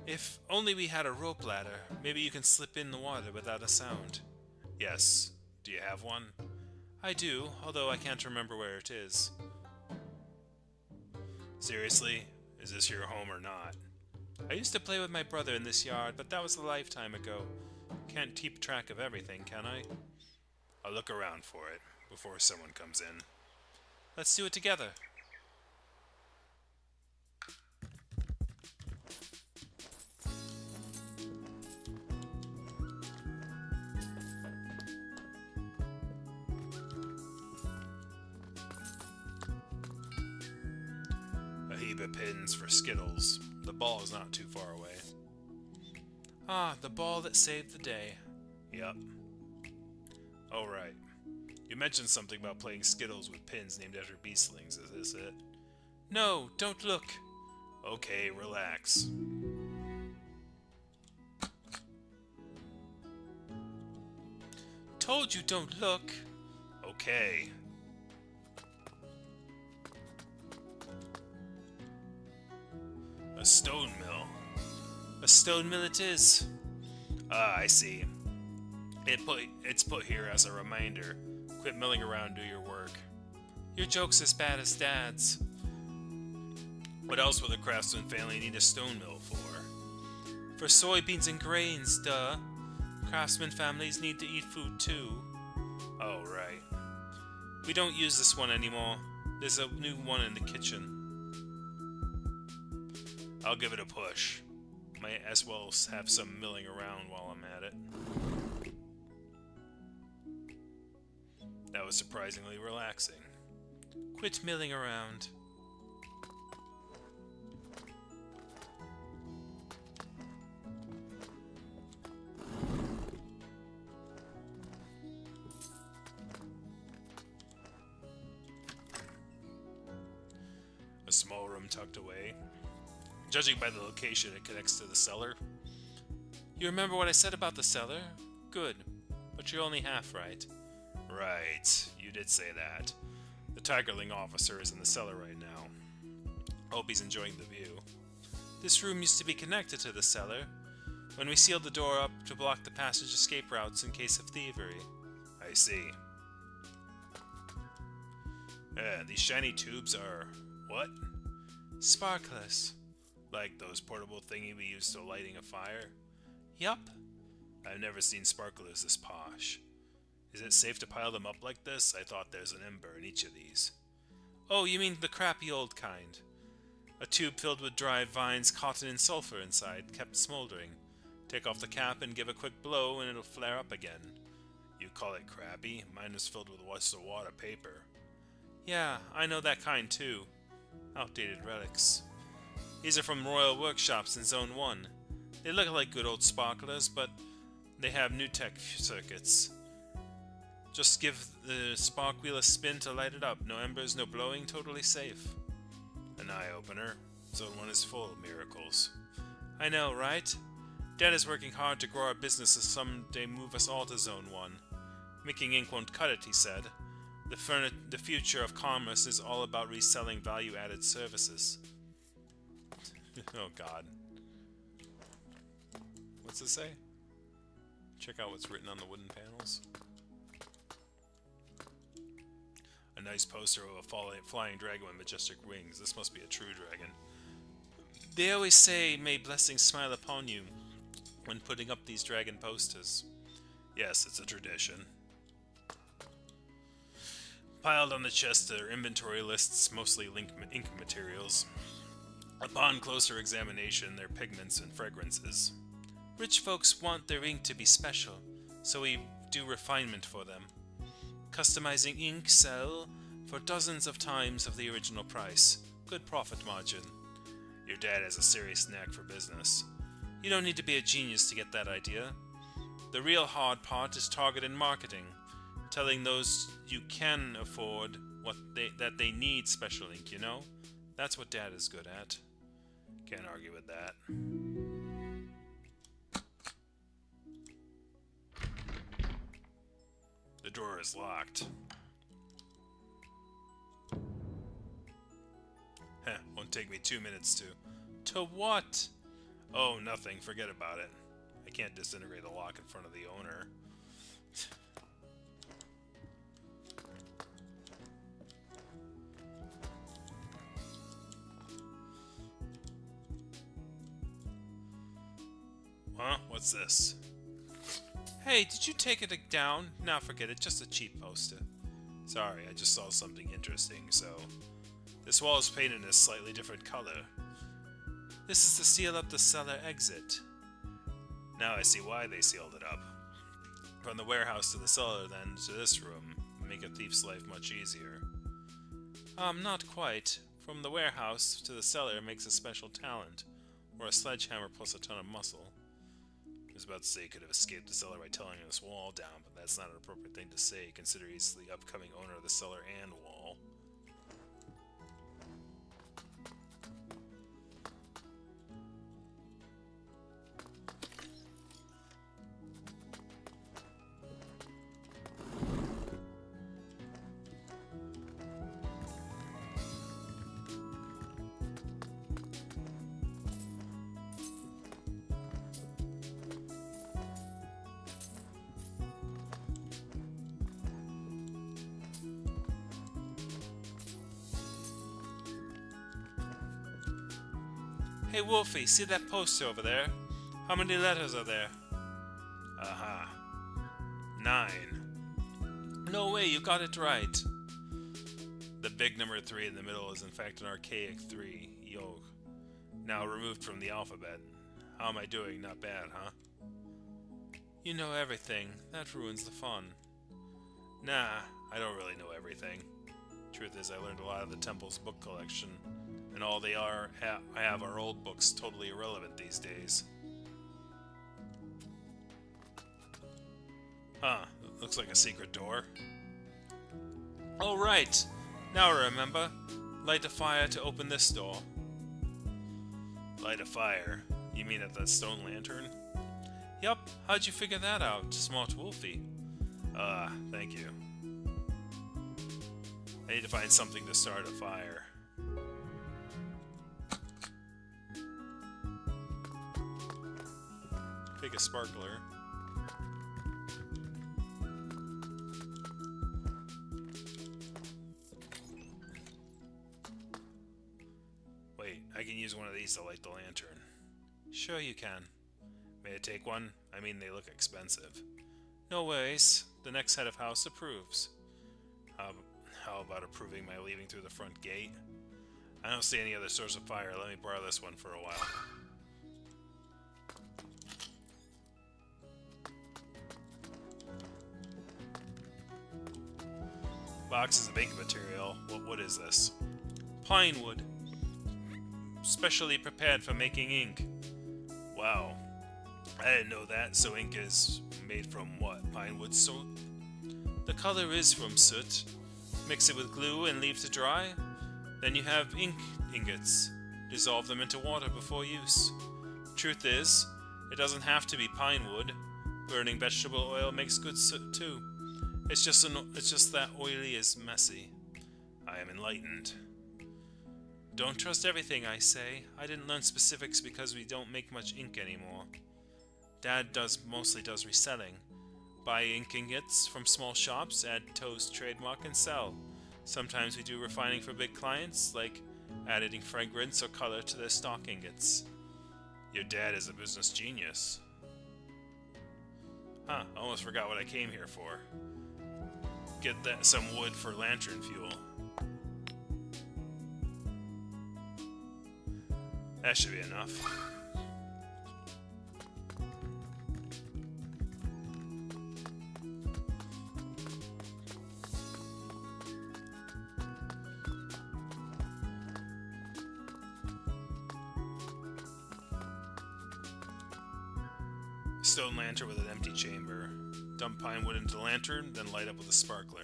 If only we had a rope ladder, maybe you can slip in the water without a sound. Yes. Do you have one? I do, although I can't remember where it is. Seriously? Is this your home or not? I used to play with my brother in this yard, but that was a lifetime ago. Can't keep track of everything, can I? I'll look around for it before someone comes in. Let's do it together. A heap of pins for Skittles. The ball is not too far away. Ah, the ball that saved the day. Yep. Oh, right. You mentioned something about playing Skittles with pins named after beastlings, is this it? No, don't look. Okay, relax. Told you don't look. Okay. A stone mill. A stone mill it is. Ah, I see. It's put here as a reminder. Quit milling around, do your work. Your joke's as bad as Dad's. What else would the craftsman family need a stone mill for? For soybeans and grains, duh. Craftsman families need to eat food too. Oh, right. We don't use this one anymore. There's a new one in the kitchen. I'll give it a push. Might as well have some milling around while I'm at it. That was surprisingly relaxing. Quit milling around. A small room tucked away. Judging by the location, it connects to the cellar. You remember what I said about the cellar? Good, but you're only half right. Right, you did say that. The Tigerling officer is in the cellar right now. Hope he's enjoying the view. This room used to be connected to the cellar, when we sealed the door up to block the passage escape routes in case of thievery. I see. These shiny tubes are... what? Sparklers. Like those portable thingy we use to lighting a fire? Yup. I've never seen sparklers this posh. Is it safe to pile them up like this? I thought there's an ember in each of these. Oh, you mean the crappy old kind. A tube filled with dry vines, cotton, and sulfur inside, kept smoldering. Take off the cap and give a quick blow and it'll flare up again. You call it crappy? Mine was filled with water paper. Yeah, I know that kind too. Outdated relics. These are from Royal Workshops in Zone 1. They look like good old sparklers, but they have new tech circuits. Just give the spark wheel a spin to light it up. No embers, no blowing, totally safe. An eye-opener. Zone 1 is full of miracles. I know, right? Dad is working hard to grow our business to someday move us all to Zone 1. Making ink won't cut it, he said. The future of commerce is all about reselling value-added services. Oh, God. What's it say? Check out what's written on the wooden panels. A nice poster of a flying dragon with majestic wings. This must be a true dragon. They always say, may blessings smile upon you when putting up these dragon posters. Yes, it's a tradition. Piled on the chest are inventory lists, mostly ink materials. Upon closer examination, their pigments and fragrances. Rich folks want their ink to be special, so we do refinement for them. Customizing ink sell for dozens of times of the original price. Good profit margin. Your dad has a serious knack for business. You don't need to be a genius to get that idea. The real hard part is targeted marketing, telling those you can afford that they need special ink, you know? That's what Dad is good at. Can't argue with that. drawer is locked. Heh, won't take me 2 minutes to... To what? Oh, nothing. Forget about it. I can't disintegrate the lock in front of the owner. Huh? What's this? Hey, did you take it down? Now forget it, just a cheap poster. Sorry, I just saw something interesting, so... This wall is painted in a slightly different color. This is to seal up the cellar exit. Now I see why they sealed it up. From the warehouse to the cellar, then to this room. Make a thief's life much easier. Not quite. From the warehouse to the cellar makes a special talent, or a sledgehammer plus a ton of muscle. I was about to say he could have escaped the cellar by tearing this wall down, but that's not an appropriate thing to say, considering he's the upcoming owner of the cellar and wall. Hey Wolfie, see that poster over there? How many letters are there? Aha. 9. No way, you got it right. The big number 3 in the middle is in fact an archaic 3, Yog. Now removed from the alphabet. How am I doing? Not bad, huh? You know everything. That ruins the fun. Nah, I don't really know everything. Truth is, I learned a lot of the temple's book collection, and all they I have are old books, totally irrelevant these days. Huh, looks like a secret door. All right, now I remember. Light a fire to open this door. Light a fire? You mean at the stone lantern? Yup, how'd you figure that out, smart Wolfie? Thank you. I need to find something to start a fire. Pick a sparkler. Wait, I can use one of these to light the lantern. Sure you can. May I take one? I mean, they look expensive. No worries. The next head of house approves. How about approving my leaving through the front gate? I don't see any other source of fire. Let me borrow this one for a while. Boxes of ink material. What wood is this? Pine wood. Specially prepared for making ink. Wow. I didn't know that. So ink is made from what? Pine wood soot? The color is from soot. Mix it with glue and leave to dry. Then you have ink ingots. Dissolve them into water before use. Truth is, it doesn't have to be pine wood. Burning vegetable oil makes good soot too. It's just that oily is messy. I am enlightened. Don't trust everything I say. I didn't learn specifics because we don't make much ink anymore. Dad mostly does reselling. Buy ink ingots from small shops, add toast, trademark, and sell. Sometimes we do refining for big clients, like adding fragrance or color to their stock ingots. Your dad is a business genius. Huh, almost forgot what I came here for. Get some wood for lantern fuel. That should be enough. Stone lantern with an empty chamber. Dump pine wood into the lantern, then light up with a sparkler.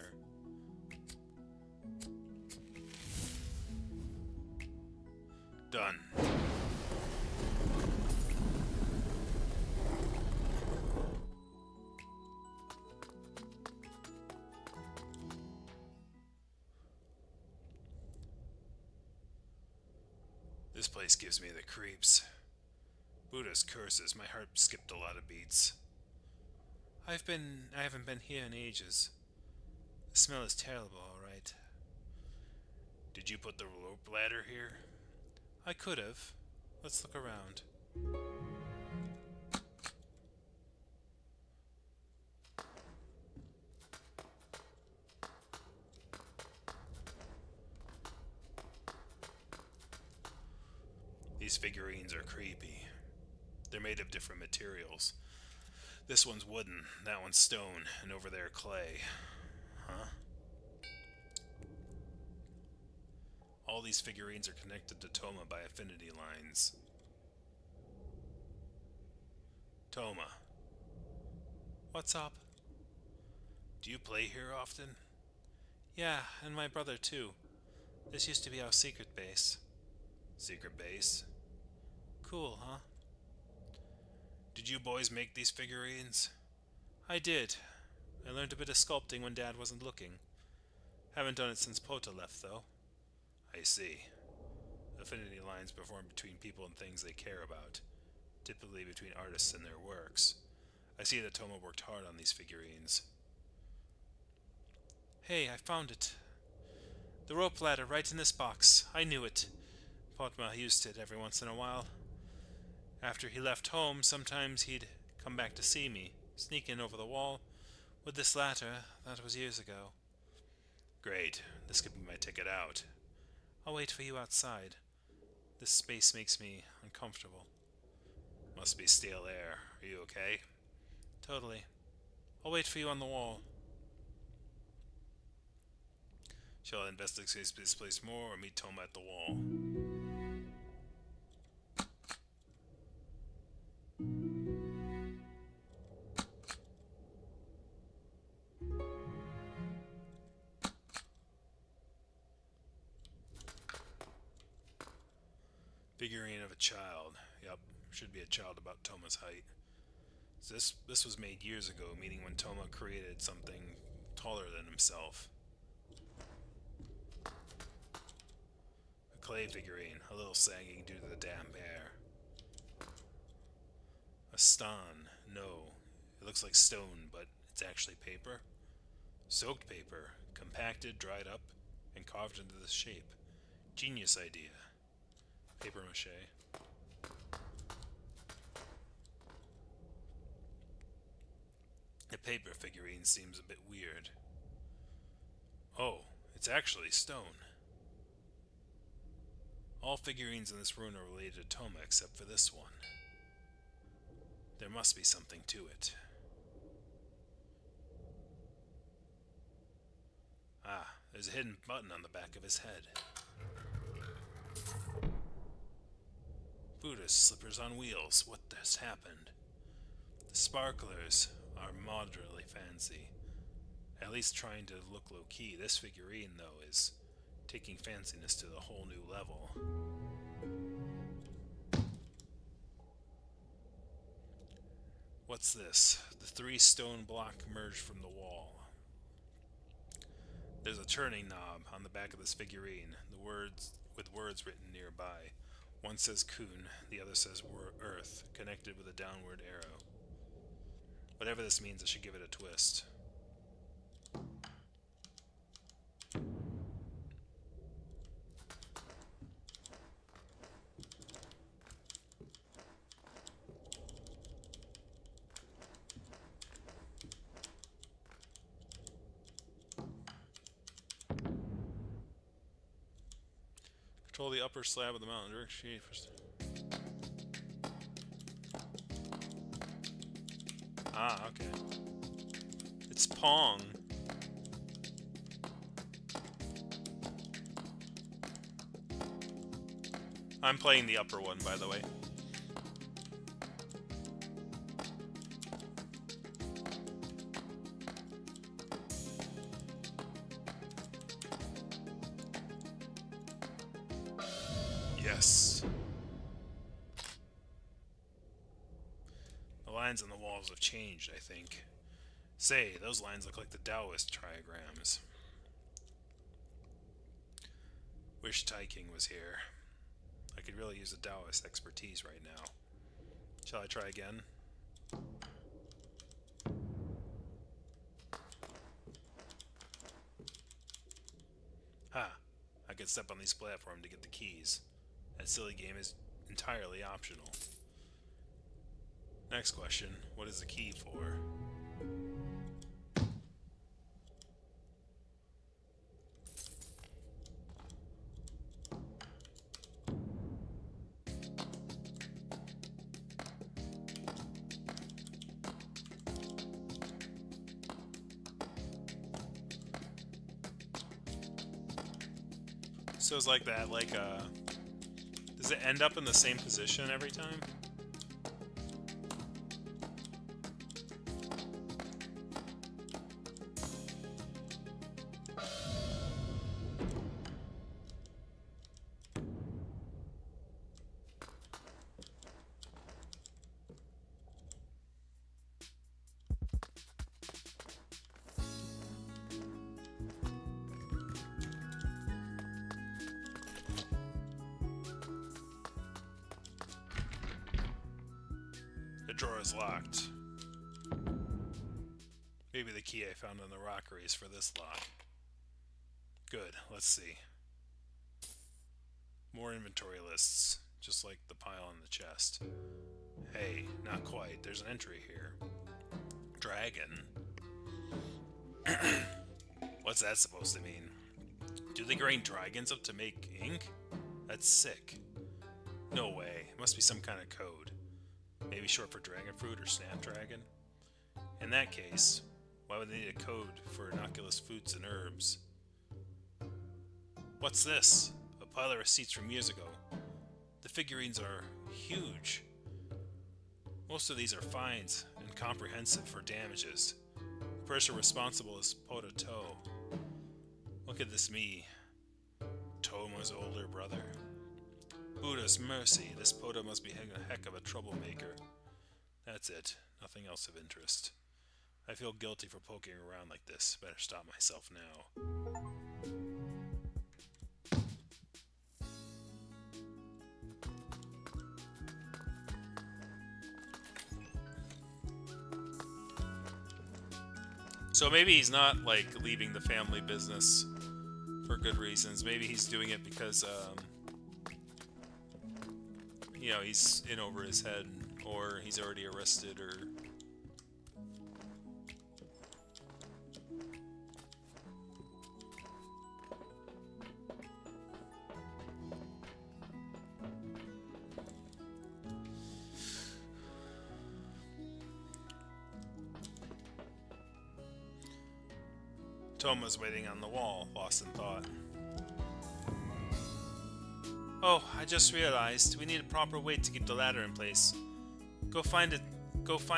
Done. This place gives me the creeps. Buddha's curses, my heart skipped a lot of beats. I haven't been here in ages. The smell is terrible, all right. Did you put the rope ladder here? I could have. Let's look around. These figurines are creepy. They're made of different materials. This one's wooden, that one's stone, and over there clay. Huh? All these figurines are connected to Toma by affinity lines. Toma, What's up? do you play here often? Yeah, and my brother too. This used to be our secret base. Secret base? Cool, huh? Did you boys make these figurines? I did. I learned a bit of sculpting when Dad wasn't looking. Haven't done it since Pota left, though. I see. Affinity lines perform between people and things they care about, typically between artists and their works. I see that Toma worked hard on these figurines. Hey, I found it. The rope ladder right in this box. I knew it. Potma used it every once in a while. After he left home, sometimes he'd come back to see me, sneak in over the wall. With this ladder, that was years ago. Great. This could be my ticket out. I'll wait for you outside. This space makes me uncomfortable. Must be stale air. Are you okay? Totally. I'll wait for you on the wall. Shall I investigate this place more or meet Toma at the wall? Figurine of a child. Yep, should be a child about Toma's height. This was made years ago, meaning when Toma created something taller than himself. A clay figurine, a little sagging due to the damp air. A stan. No, it looks like stone, but it's actually paper. Soaked paper, compacted, dried up, and carved into this shape. Genius idea. Paper mache. The paper figurine seems a bit weird. Oh, it's actually stone. All figurines in this room are related to Toma except for this one. There must be something to it. Ah, there's a hidden button on the back of his head. Buddhist slippers on wheels. What has happened? The sparklers are moderately fancy. At least trying to look low-key. This figurine, though, is taking fanciness to the whole new level. What's this? The 3 stone block emerged from the wall. There's a turning knob on the back of this figurine, with words written nearby. One says Kun, the other says Earth, connected with a downward arrow. Whatever this means, I should give it a twist. Control the upper slab of the mountain. Direct shade for... Ah, okay. It's Pong. I'm playing the upper one, by the way. Yes. The lines on the walls have changed, I think. Say, those lines look like the Taoist trigrams. Wish Tai King was here. I could really use a Taoist expertise right now. Shall I try again? Ha! I can step on these platforms to get the keys. That silly game is entirely optional. Next question, what is the key for? So it's like that, does it end up in the same position every time? The drawer is locked. Maybe the key I found in the rockery is for this lock. Good, let's see. More inventory lists, just like the pile on the chest. Hey, not quite. There's an entry here. Dragon. What's that supposed to mean? Do they grind dragons up to make ink? That's sick. No way. It must be some kind of code. Maybe short for dragon fruit or snapdragon? In that case, why would they need a code for innocuous foods and herbs? What's this? A pile of receipts from years ago. The figurines are huge. Most of these are fines and comprehensive for damages. The person responsible is Potato. Look at this me. Toma's older brother. Buddha's mercy, this Pota must be a heck of a troublemaker. That's it, nothing else of interest. I feel guilty for poking around like this. Better stop myself now. So maybe he's not like leaving the family business for good reasons. Maybe he's doing it because he's in over his head, or he's already arrested, or Toma's waiting on the wall, lost in thought. Oh, I just realized we need a proper weight to keep the ladder in place. Go find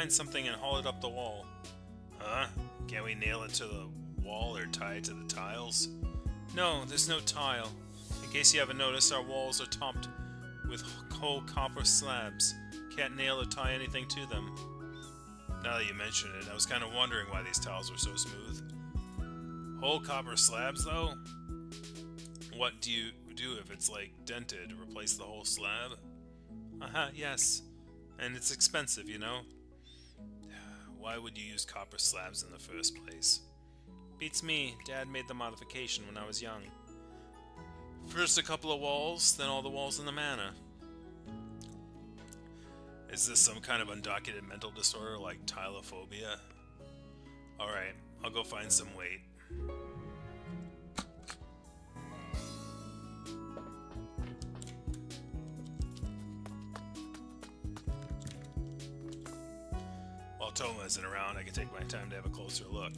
something and haul it up the wall. Huh? Can't we nail it to the wall or tie it to the tiles? No, there's no tile. In case you haven't noticed, our walls are topped with whole copper slabs. Can't nail or tie anything to them. Now that you mention it, I was kind of wondering why these tiles were so smooth. Whole copper slabs, though? What do you do if it's like dented? Replace the whole slab? Yes. And it's expensive, you know? Why would you use copper slabs in the first place? Beats me. Dad made the modification when I was young. First a couple of walls, then all the walls in the manor. Is this some kind of undocumented mental disorder like tilophobia? Alright, I'll go find some weight. While Toma isn't around, I can take my time to have a closer look.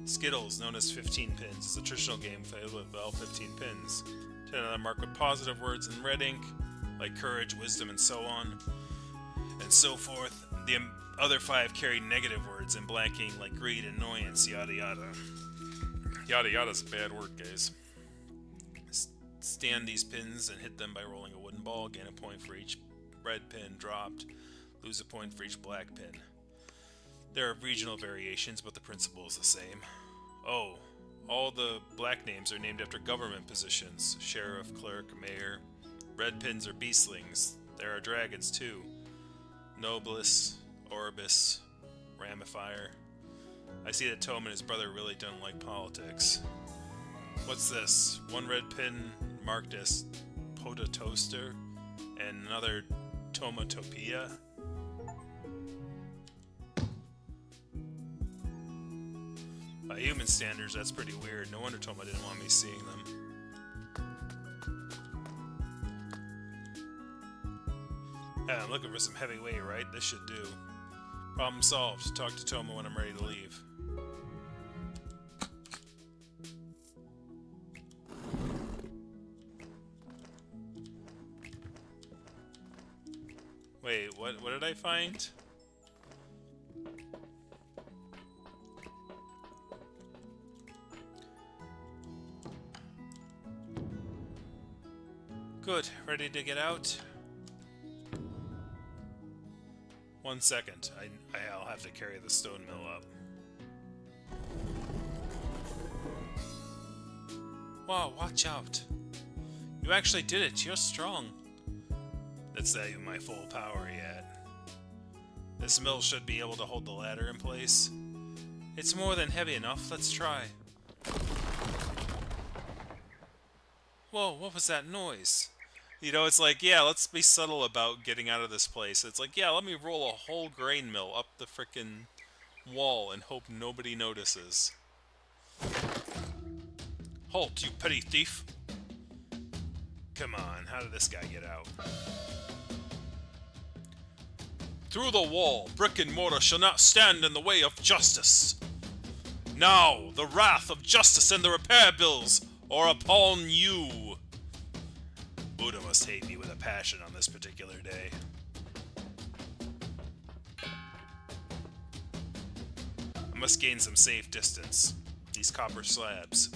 Skittles, known as 15 pins, is a traditional game filled with all 15 pins. 10 of them marked with positive words in red ink, like courage, wisdom, and so on, and so forth. The other 5 carry negative words in black ink, like greed, annoyance, yada yada. Yada yada's a bad word, guys. Stand these pins and hit them by rolling a wooden ball. Gain a point for each red pin dropped. Lose a point for each black pin. There are regional variations, but the principle is the same. Oh, all the black names are named after government positions. Sheriff, clerk, mayor. Red pins are beastlings. There are dragons too. Nobilis, Orbis, Ramifier. I see that Tom and his brother really don't like politics. What's this? One red pin marked as Potatoaster, and another Tomatopia? By human standards, that's pretty weird. No wonder Toma didn't want me seeing them. Yeah, I'm looking for some heavyweight, right? This should do. Problem solved. Talk to Toma when I'm ready to leave. Wait, what did I find? Good. Ready to get out? 1 second. I'll have to carry the stone mill up. Wow, watch out. You actually did it. You're strong. That's not even my full power yet. This mill should be able to hold the ladder in place. It's more than heavy enough. Let's try. Whoa, what was that noise? You know, it's like, yeah, let's be subtle about getting out of this place. It's like, yeah, let me roll a whole grain mill up the frickin' wall and hope nobody notices. Halt, you petty thief! Come on, how did this guy get out? Through the wall, brick and mortar shall not stand in the way of justice. Now, the wrath of justice and the repair bills are upon you. Buddha must hate me with a passion on this particular day. I must gain some safe distance. These copper slabs.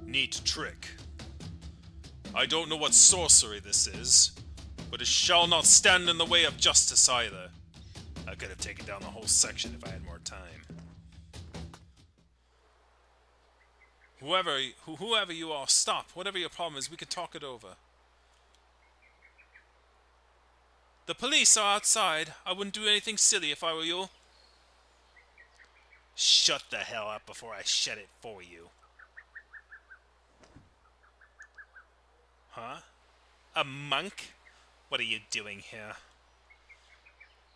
Neat trick. I don't know what sorcery this is, but it shall not stand in the way of justice either. I could have taken down the whole section if I had more time. Whoever you are, stop. Whatever your problem is, we can talk it over. The police are outside. I wouldn't do anything silly if I were you. Shut the hell up before I shut it for you. Huh? A monk? What are you doing here?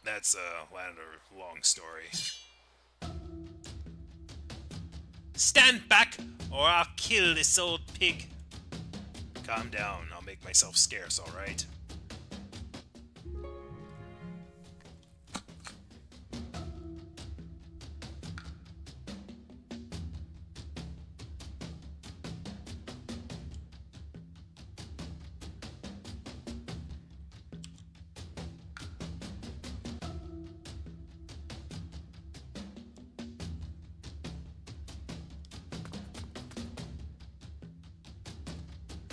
That's a rather long story. Stand back, or I'll kill this old pig. Calm down, I'll make myself scarce, alright?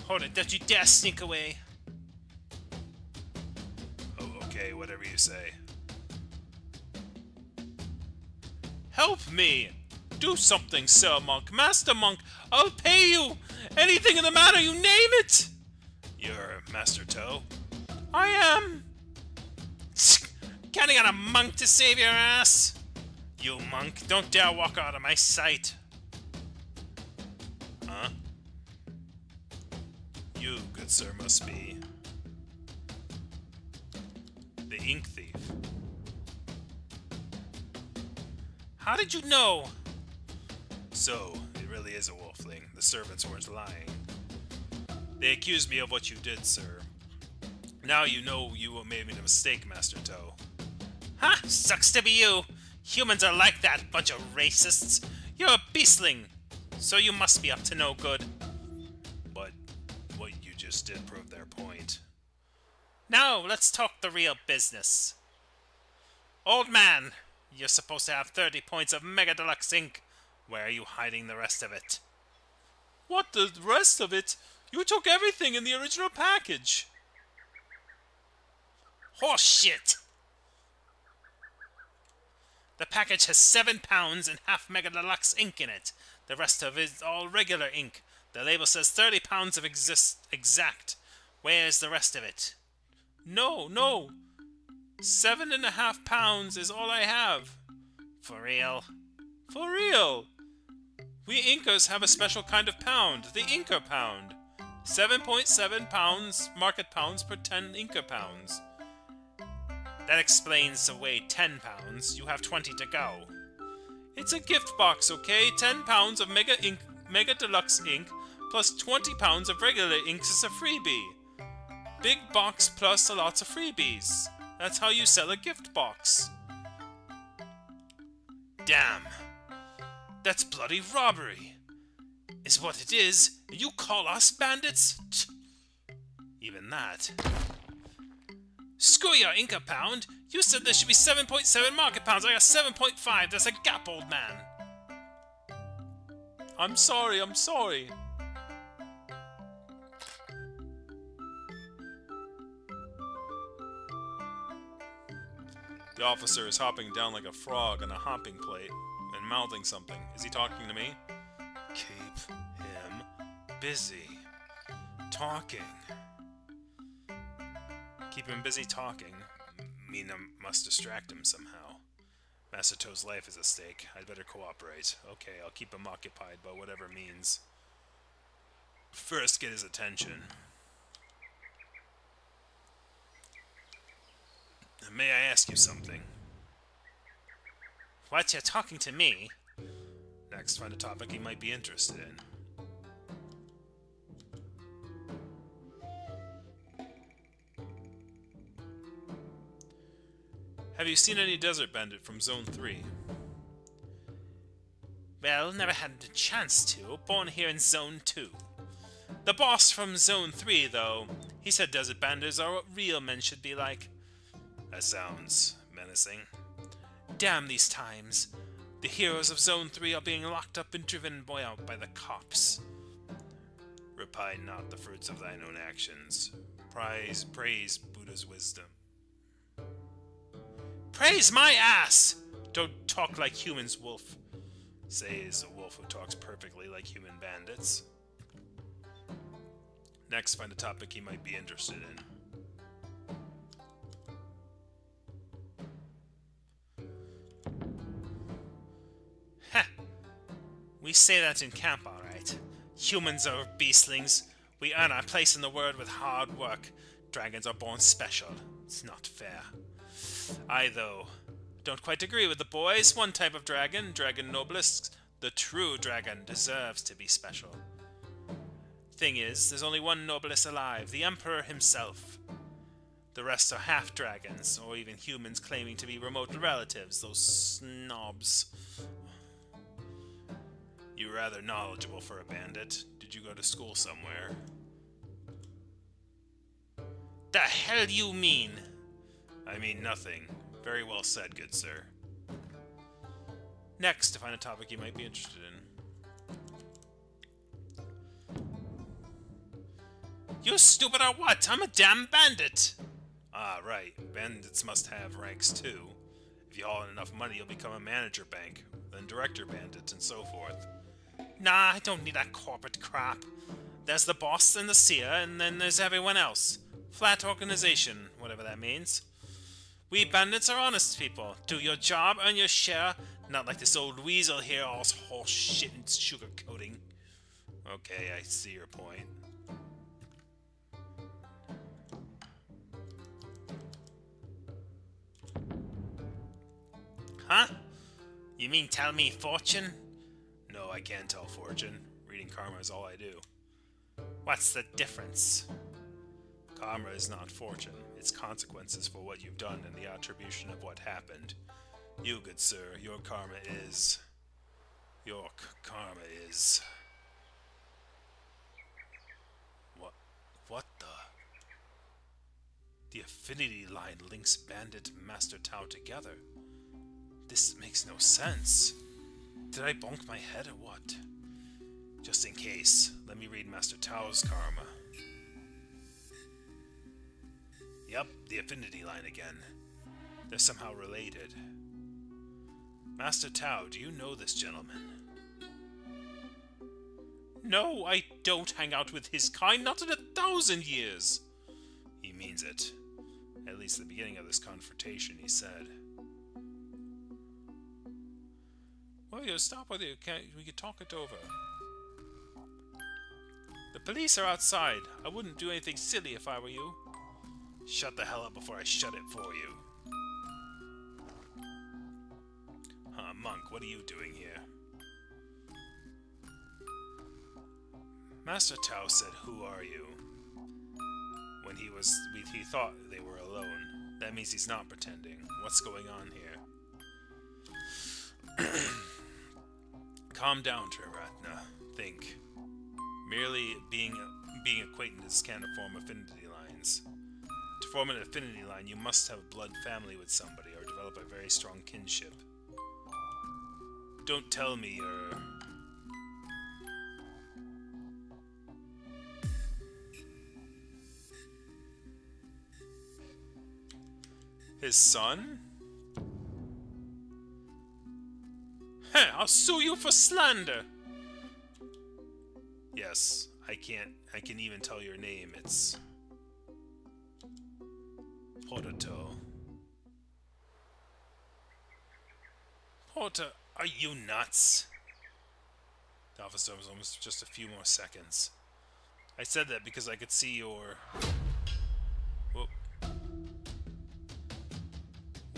Hold it, don't you dare sneak away. Oh, okay, whatever you say. Help me! Do something, Sir Monk, Master Monk! I'll pay you! Anything in the matter, you name it! You're Master Toe? I am! Counting on a monk to save your ass? You monk, don't dare walk out of my sight! Huh? You, good sir, must be the ink thief. How did you know? So, it really is a wolfling. The servants weren't lying. They accused me of what you did, sir. Now you know you made me a mistake, Master Toe. Ha! Sucks to be you! Humans are like that, bunch of racists! You're a beastling! So you must be up to no good. But what you just did prove their point. Now, let's talk the real business. Old man, you're supposed to have 30 points of Mega Deluxe ink. Where are you hiding the rest of it? What, the rest of it? You took everything in the original package. Horse shit! The package has 7 pounds and half Mega Deluxe ink in it. The rest of it is all regular ink. The label says 30 pounds of exact. Where's the rest of it? No, no. 7.5 pounds is all I have. For real? For real. We Incas have a special kind of pound, the Inca pound. 7.7 pounds, market pounds per 10 Inca pounds. That explains the way 10 pounds. You have 20 to go. It's a gift box, okay? 10 pounds of Mega Deluxe ink plus 20 pounds of regular inks is a freebie. Big box plus a lots of freebies. That's how you sell a gift box. Damn. That's bloody robbery. Is what it is. You call us bandits? Even that. Screw your Inca pound. You said there should be 7.7 market pounds. I got 7.5. There's a gap, old man. I'm sorry. The officer is hopping down like a frog on a hopping plate and mouthing something. Is he talking to me? Keep him busy. Talking. Keep him busy talking. Mean I must distract him somehow. Master Toe's life is at stake. I'd better cooperate. Okay, I'll keep him occupied by whatever means. First, get his attention. May I ask you something? What, you're talking to me? Next, find a topic he might be interested in. Have you seen any desert bandit from Zone 3? Well, never had a chance to. Born here in Zone 2. The boss from Zone 3, though, he said desert bandits are what real men should be like. That sounds menacing. Damn these times. The heroes of Zone 3 are being locked up and driven out by the cops. Repine not the fruits of thine own actions. Praise Buddha's wisdom. Praise my ass! Don't talk like humans, wolf. Says a wolf who talks perfectly like human bandits. Next, find a topic he might be interested in. Heh. We say that in camp, alright. Humans are beastlings. We earn our place in the world with hard work. Dragons are born special. It's not fair. I, though, don't quite agree with the boys. One type of dragon, Dragon Noblest, the true dragon, deserves to be special. Thing is, there's only one Noblest alive, the Emperor himself. The rest are half-dragons, or even humans claiming to be remote relatives, those snobs. You're rather knowledgeable for a bandit. Did you go to school somewhere? The hell you mean? I mean nothing. Very well said, good sir. Next, to find a topic you might be interested in. You stupid or what? I'm a damn bandit! Ah, right. Bandits must have ranks too. If you haul in enough money, you'll become a manager bank, then director bandit, and so forth. Nah, I don't need that corporate crap. There's the boss and the seer, and then there's everyone else. Flat organization, whatever that means. We bandits are honest people. Do your job, earn your share, not like this old weasel here, all horse shit and sugarcoating. Okay, I see your point. Huh? You mean tell me fortune? No, I can't tell fortune. Reading karma is all I do. What's the difference? Karma is not fortune. It's consequences for what you've done and the attribution of what happened. You, good sir, your karma is... Your karma is... What the... The affinity line links Bandit and Master Tao together. This makes no sense. Did I bonk my head or what? Just in case, let me read Master Tao's karma. Yep, the affinity line again. They're somehow related. Master Tao, do you know this gentleman? No, I don't hang out with his kind, not in 1,000 years. He means it. At least at the beginning of this confrontation, he said. Well, you stop with it. We could talk it over. The police are outside. I wouldn't do anything silly if I were you. Shut the hell up before I shut it for you. Monk, what are you doing here? Master Tao said, "Who are you?" When he thought they were alone. That means he's not pretending. What's going on here? Calm down, Triratna. Think. Merely being acquaintances can't form affinity lines. To form an affinity line, you must have a blood family with somebody or develop a very strong kinship. Don't tell me you're... His son? Heh, I'll sue you for slander. Yes, I can even tell your name. It's... Potato. Porta, are you nuts? The officer was almost just a few more seconds. I said that because I could see your... Whoop.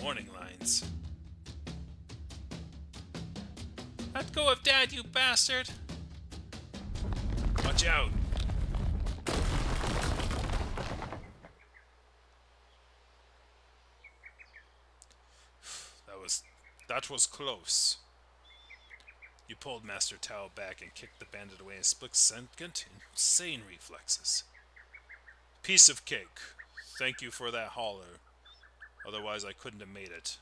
Warning lines. Let go of Dad, you bastard! Watch out! That was close. You pulled Master Tao back and kicked the bandit away in split-second. Insane reflexes. Piece of cake. Thank you for that holler. Otherwise, I couldn't have made it.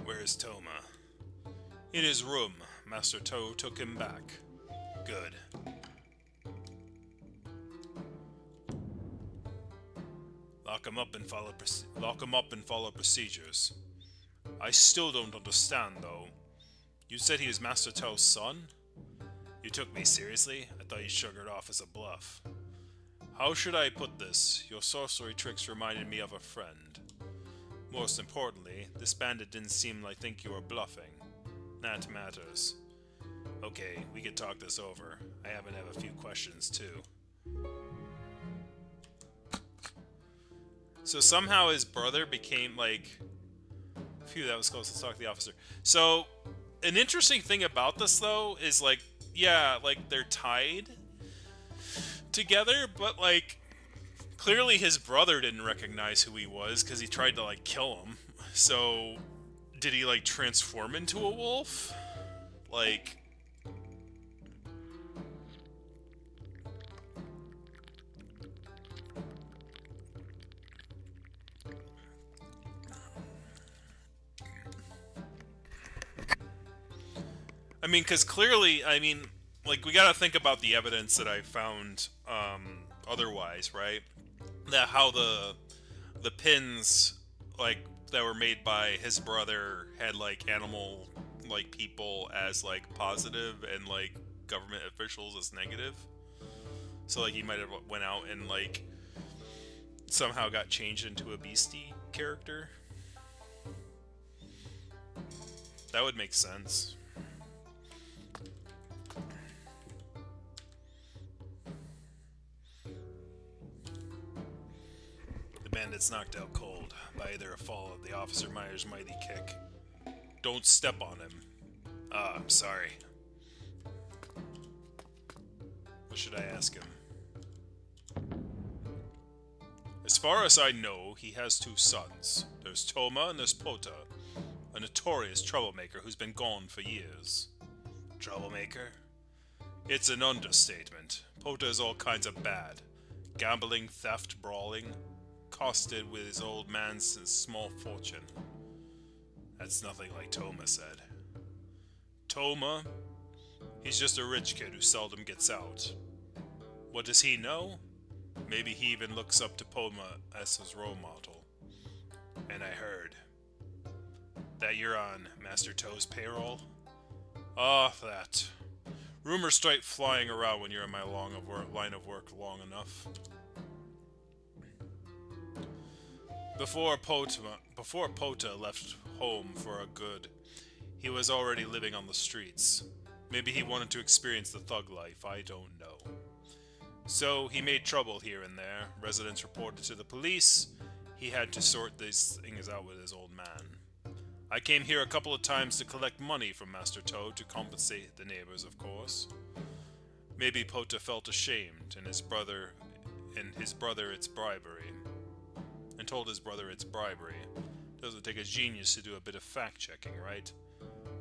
Where is Toma? In his room. Master Tao took him back. Good. Lock him up and follow procedures. I still don't understand, though. You said he was Master Tao's son? You took me seriously? I thought you sugared off as a bluff. How should I put this? Your sorcery tricks reminded me of a friend. Most importantly, this bandit didn't seem like think you were bluffing. That matters. Okay, we could talk this over. I happen to have a few questions, too. So somehow his brother became, like... Phew, that was close. Let's talk to the officer. So, an interesting thing about this, though, is, like, yeah, like, they're tied together, but, like, clearly his brother didn't recognize who he was, because he tried to, like, kill him. So, did he, like, transform into a wolf? Like... I mean, because clearly, I mean, like, we gotta think about the evidence that I found, otherwise, right? That how the pins, like, that were made by his brother had, like, animal, like, people as, like, positive and, like, government officials as negative. So, like, he might have went out and, like, somehow got changed into a beastie character. That would make sense. Bandit's knocked out cold by either a fall of the Officer Myers' mighty kick. Don't step on him. Ah, I'm sorry. What should I ask him? As far as I know, he has two sons. There's Toma and there's Pota, a notorious troublemaker who's been gone for years. Troublemaker? It's an understatement. Pota is all kinds of bad. Gambling, theft, brawling. Costed with his old man's small fortune. That's nothing like Toma said. Toma? He's just a rich kid who seldom gets out. What does he know? Maybe he even looks up to Toma as his role model. And I heard that you're on Master Toe's payroll. Ah, that. Rumors start flying around when you're in my line of work long enough. Before Pota left home for a good, he was already living on the streets. Maybe he wanted to experience the thug life, I don't know. So he made trouble here and there. Residents reported to the police. He had to sort these things out with his old man. I came here a couple of times to collect money from Master Toad to compensate the neighbors, of course. Maybe Pota felt ashamed, and his brother it's bribery. And told his brother it's bribery. Doesn't take a genius to do a bit of fact-checking, right?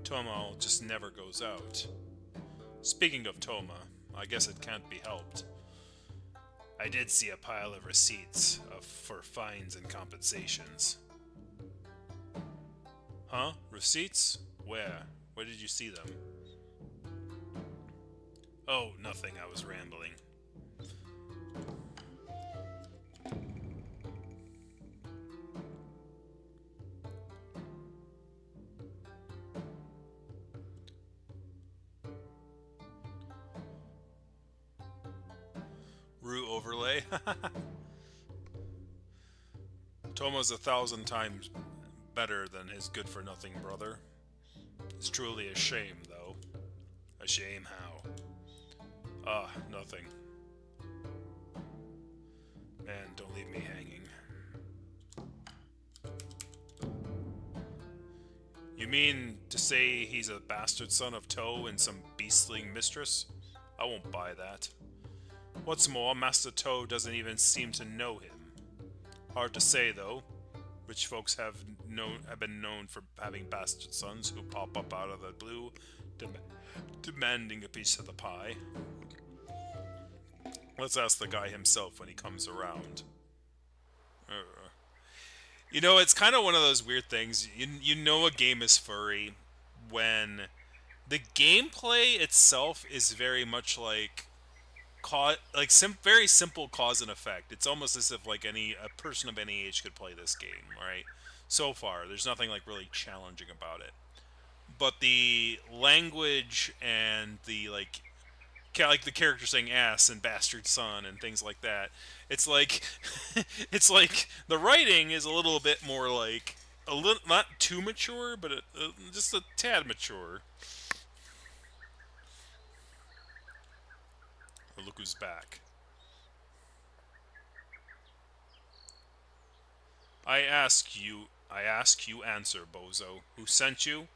Toma just never goes out. Speaking of Toma, I guess it can't be helped. I did see a pile of receipts for fines and compensations. Huh? Receipts? Where? Where did you see them? Oh, nothing, I was rambling. Rue overlay? Toma's 1,000 times better than his good-for-nothing brother. It's truly a shame, though. A shame how? Ah, nothing. Man, don't leave me hanging. You mean to say he's a bastard son of Toe and some beastling mistress? I won't buy that. What's more, Master Toe doesn't even seem to know him. Hard to say, though. Rich folks have been known for having bastard sons who pop up out of the blue, demanding a piece of the pie. Let's ask the guy himself when he comes around. You know, it's kind of one of those weird things. You know a game is furry when the gameplay itself is very much like very simple cause and effect. It's almost as if like a person of any age could play this game, right? So far, there's nothing like really challenging about it. But the language and the like the character saying ass and bastard son and things like that. It's like it's like the writing is a little bit more like a little not too mature, but just a tad mature. Oh, look who's back. I ask you answer, bozo. Who sent you?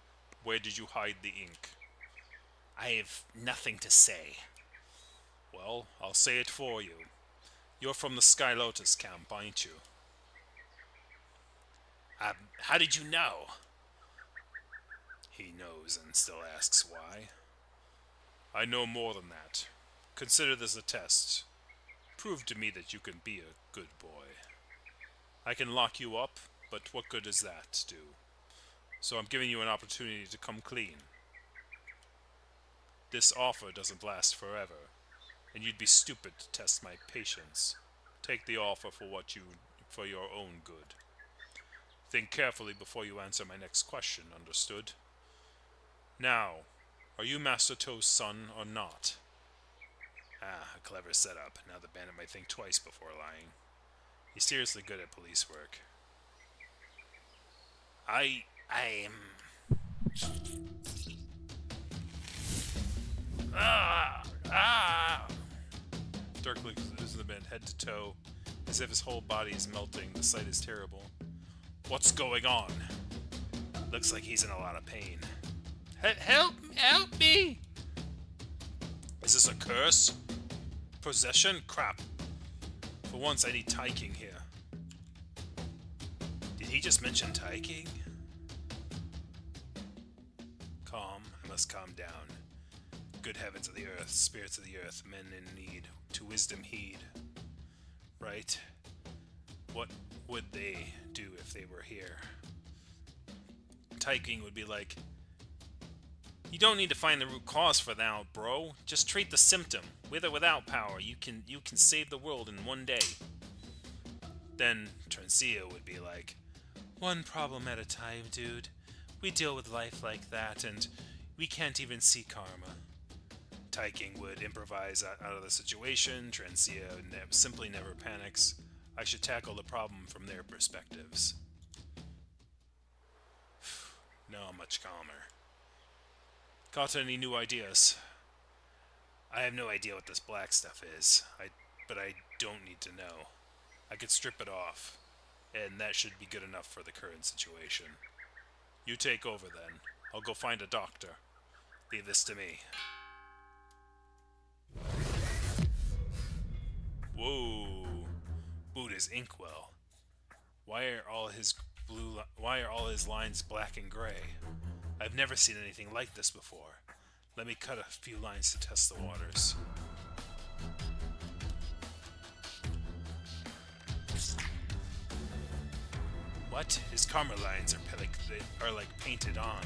Where did you hide the ink? I have nothing to say. Well, I'll say it for you. You're from the Sky Lotus camp, aren't you? How did you know? He knows and still asks why. I know more than that. Consider this a test. Prove to me that you can be a good boy. I can lock you up, but what good does that do? So I'm giving you an opportunity to come clean. This offer doesn't last forever, and you'd be stupid to test my patience. Take the offer for your own good. Think carefully before you answer my next question, understood? Now, are you Master Toe's son or not? Ah, a clever setup. Now the bandit might think twice before lying. He's seriously good at police work. I am. Dirk looks at the man head to toe, as if his whole body is melting. The sight is terrible. What's going on? Looks like he's in a lot of pain. Help me! Is this a curse? Possession? Crap. For once, I need Tai King here. Did he just mention Tai King? Calm. I must calm down. Good heavens of the earth, spirits of the earth, men in need, to wisdom heed. Right? What would they do if they were here? Tai King would be like, you don't need to find the root cause for that, bro. Just treat the symptom. With or without power, you can save the world in one day. Then Transia would be like, One problem at a time, dude. We deal with life like that, and we can't even see karma. Taiking would improvise out of the situation. Trencia simply never panics. I should tackle the problem from their perspectives. Now I'm much calmer. Got any new ideas? I have no idea what this black stuff is. But I don't need to know. I could strip it off, and that should be good enough for the current situation. You take over then. I'll go find a doctor. Leave this to me. Whoa. Buddha's inkwell. Why are all his lines black and gray? I've never seen anything like this before. Let me cut a few lines to test the waters. What? His karma lines are like painted on.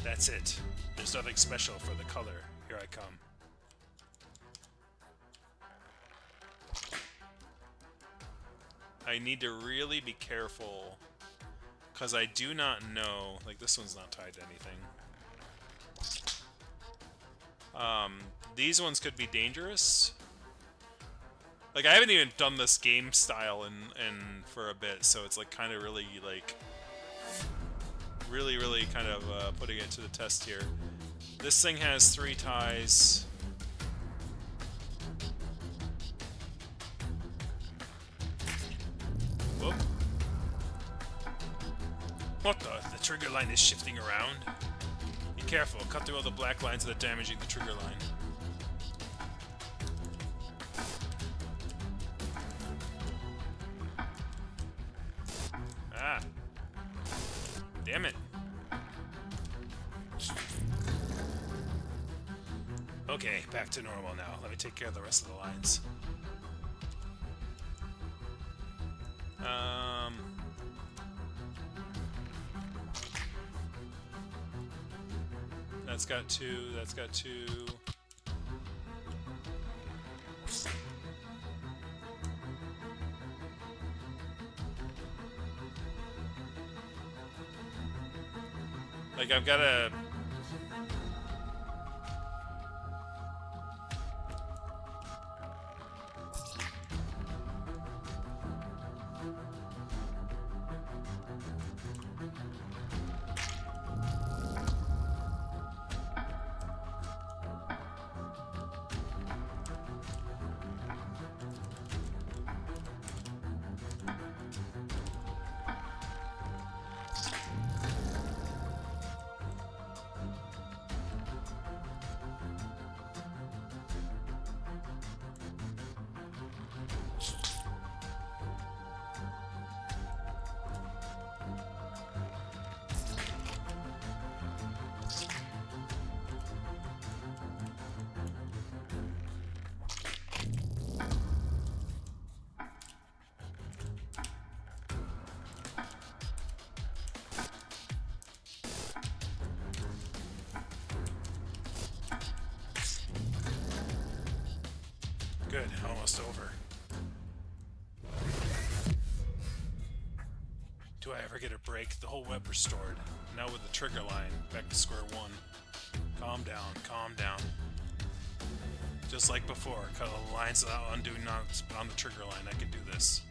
That's it. There's nothing special for the color. Here I come. I need to really be careful because I do not know. Like, this one's not tied to anything. These ones could be dangerous. Like, I haven't even done this game style in for a bit, so it's like kind of really really kind of putting it to the test here. This thing has 3 ties. Whoop. What the? The trigger line is shifting around. Be careful. Cut through all the black lines that are damaging the trigger line. Ah. Damn it. Okay, back to normal now. Let me take care of the rest of the lines. That's got 2, that's got 2. Like, I've got to... Good, almost over. Do I ever get a break? The whole web restored. Now with the trigger line, back to square one. Calm down, calm down. Just like before, cut all the lines without undoing knots on the trigger line. I can do this.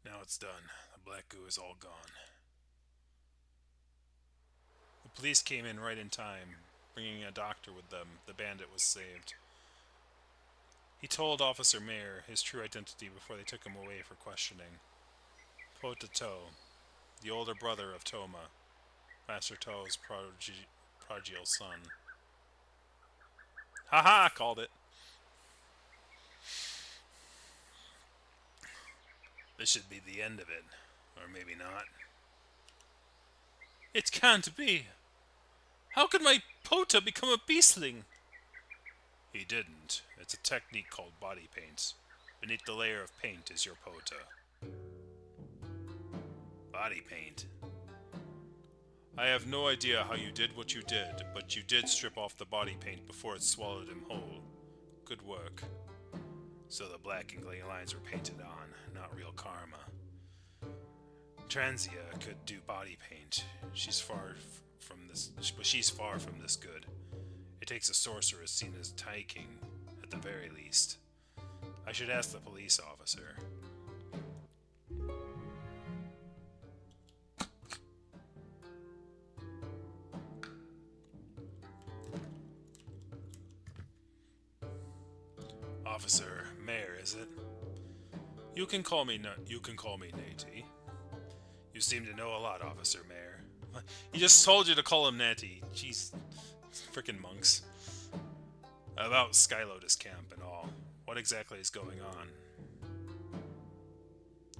Now it's done. The black goo is all gone. Police came in right in time, bringing a doctor with them. The bandit was saved. He told Officer Mayer his true identity before they took him away for questioning. Potato, the older brother of Toma, Master To's prodigal son. Haha, called it. This should be the end of it. Or maybe not. It can't be. How could my Pota become a beastling? He didn't. It's a technique called body paint. Beneath the layer of paint is your Pota. Body paint? I have no idea how you did what you did, but you did strip off the body paint before it swallowed him whole. Good work. So the black and gray lines were painted on, not real karma. Transia could do body paint. She's far from this good. It takes a sorceress seen as Taking, at the very least. I should ask the police officer. Officer Mayer, is it? You can call me Natty. You seem to know a lot, Officer Mayer. He just told you to call him Natty. Jeez, frickin' monks. About Sky Lotus Camp and all. What exactly is going on?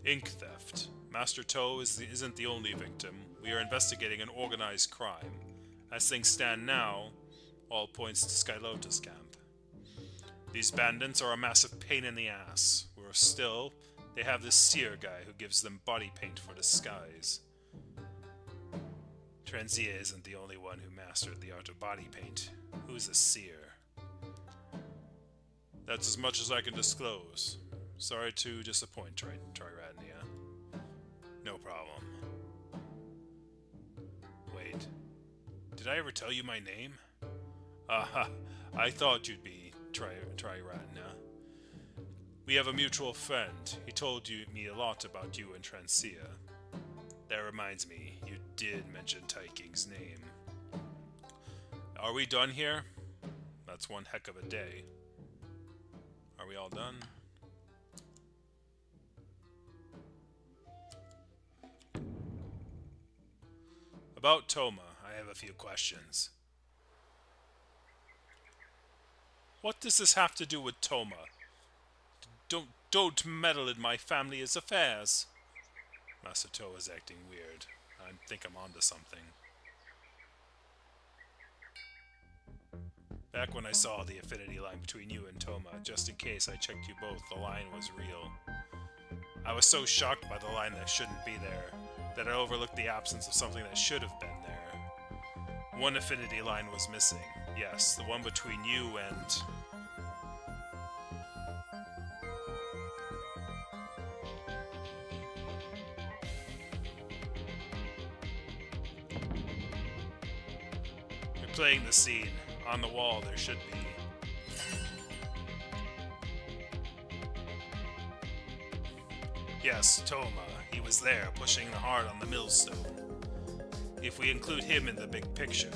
Ink theft. Master Toe isn't the only victim. We are investigating an organized crime. As things stand now, all points to Sky Lotus Camp. These bandits are a massive pain in the ass. Worse still, they have this seer guy who gives them body paint for disguise. Transia isn't the only one who mastered the art of body paint. Who's a seer? That's as much as I can disclose. Sorry to disappoint, Triratnia. No problem. Wait. Did I ever tell you my name? Aha, I thought you'd be Triratnia. We have a mutual friend. He told me a lot about you and Transia. That reminds me, you did mention Taiking's name. Are we done here? That's one heck of a day. Are we all done? About Toma, I have a few questions. What does this have to do with Toma? Don't meddle in my family's affairs. Master Toe is acting weird. I think I'm onto something. Back when I saw the affinity line between you and Toma, just in case I checked you both, the line was real. I was so shocked by the line that shouldn't be there, that I overlooked the absence of something that should have been there. One affinity line was missing. Yes, the one between you and... You're playing the scene. On the wall, there should be. Yes, Toma. He was there, pushing hard on the millstone. If we include him in the big picture,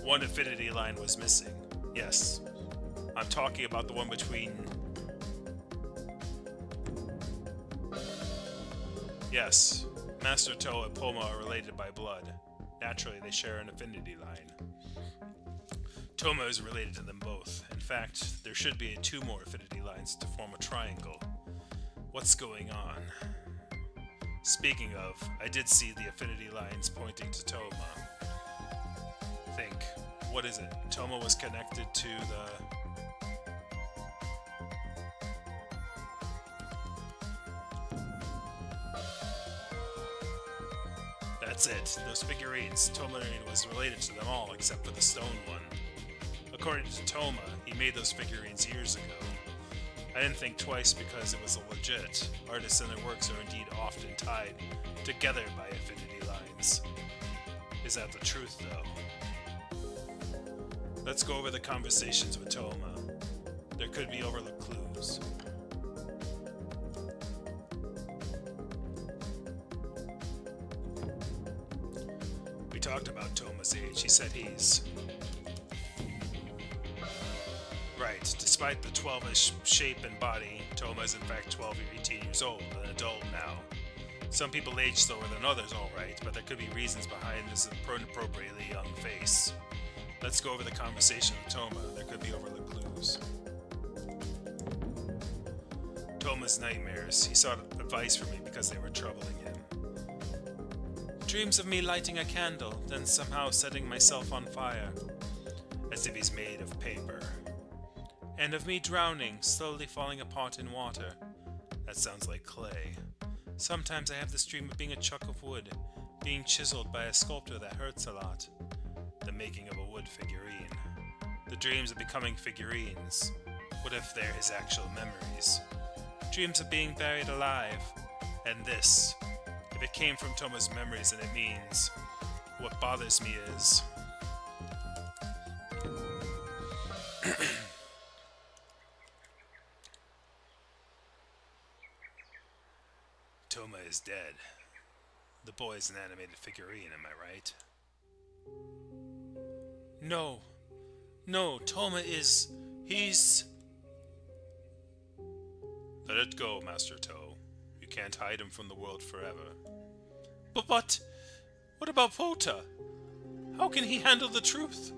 one affinity line was missing. Yes. I'm talking about the one between... Yes. Master Toe and Poma are related by blood. Naturally, they share an affinity line. Toma is related to them both. In fact, there should be two more affinity lines to form a triangle. What's going on? Speaking of, I did see the affinity lines pointing to Toma. Think, what is it? Toma was connected to the... That's it. Those figurines. Toma was related to them all except for the stone one. According to Toma, he made those figurines years ago. I didn't think twice because it was legit. Artists and their works are indeed often tied together by affinity lines. Is that the truth, though? Let's go over the conversations with Toma. There could be overlooked clues. We talked about Toma's age. He said he's right. Despite the 12-ish shape and body, Toma is in fact 12 or 18 years old, an adult now. Some people age slower than others, alright, but there could be reasons behind this inappropriately young face. Let's go over the conversation with Toma. There could be overlooked clues. Toma's nightmares. He sought advice from me because they were troubling him. Dreams of me lighting a candle, then somehow setting myself on fire. As if he's made of paper. And of me drowning, slowly falling apart in water. That sounds like clay. Sometimes I have this dream of being a chunk of wood, being chiseled by a sculptor that hurts a lot. The making of a wood figurine. The dreams of becoming figurines. What if they're his actual memories? Dreams of being buried alive. And this. If it came from Toma's memories, then it means what bothers me is Toma is dead. The boy is an animated figurine, am I right? No, Toma is... he's... Let it go, Master Toe. You can't hide him from the world forever. But what about Pota? How can he handle the truth?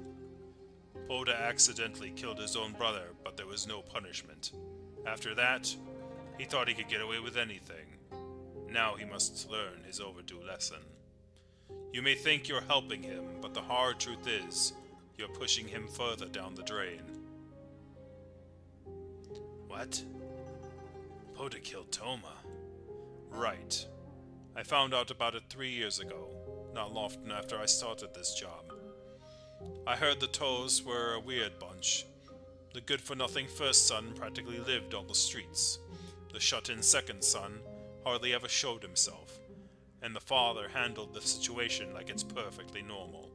Pota accidentally killed his own brother, but there was no punishment. After that, he thought he could get away with anything. Now he must learn his overdue lesson. You may think you're helping him, but the hard truth is, you're pushing him further down the drain. What? Pota killed Toma. Right. I found out about it 3 years ago, not long after I started this job. I heard the Toes were a weird bunch. The good-for-nothing first son practically lived on the streets. The shut-in second son hardly ever showed himself, and the father handled the situation like it's perfectly normal.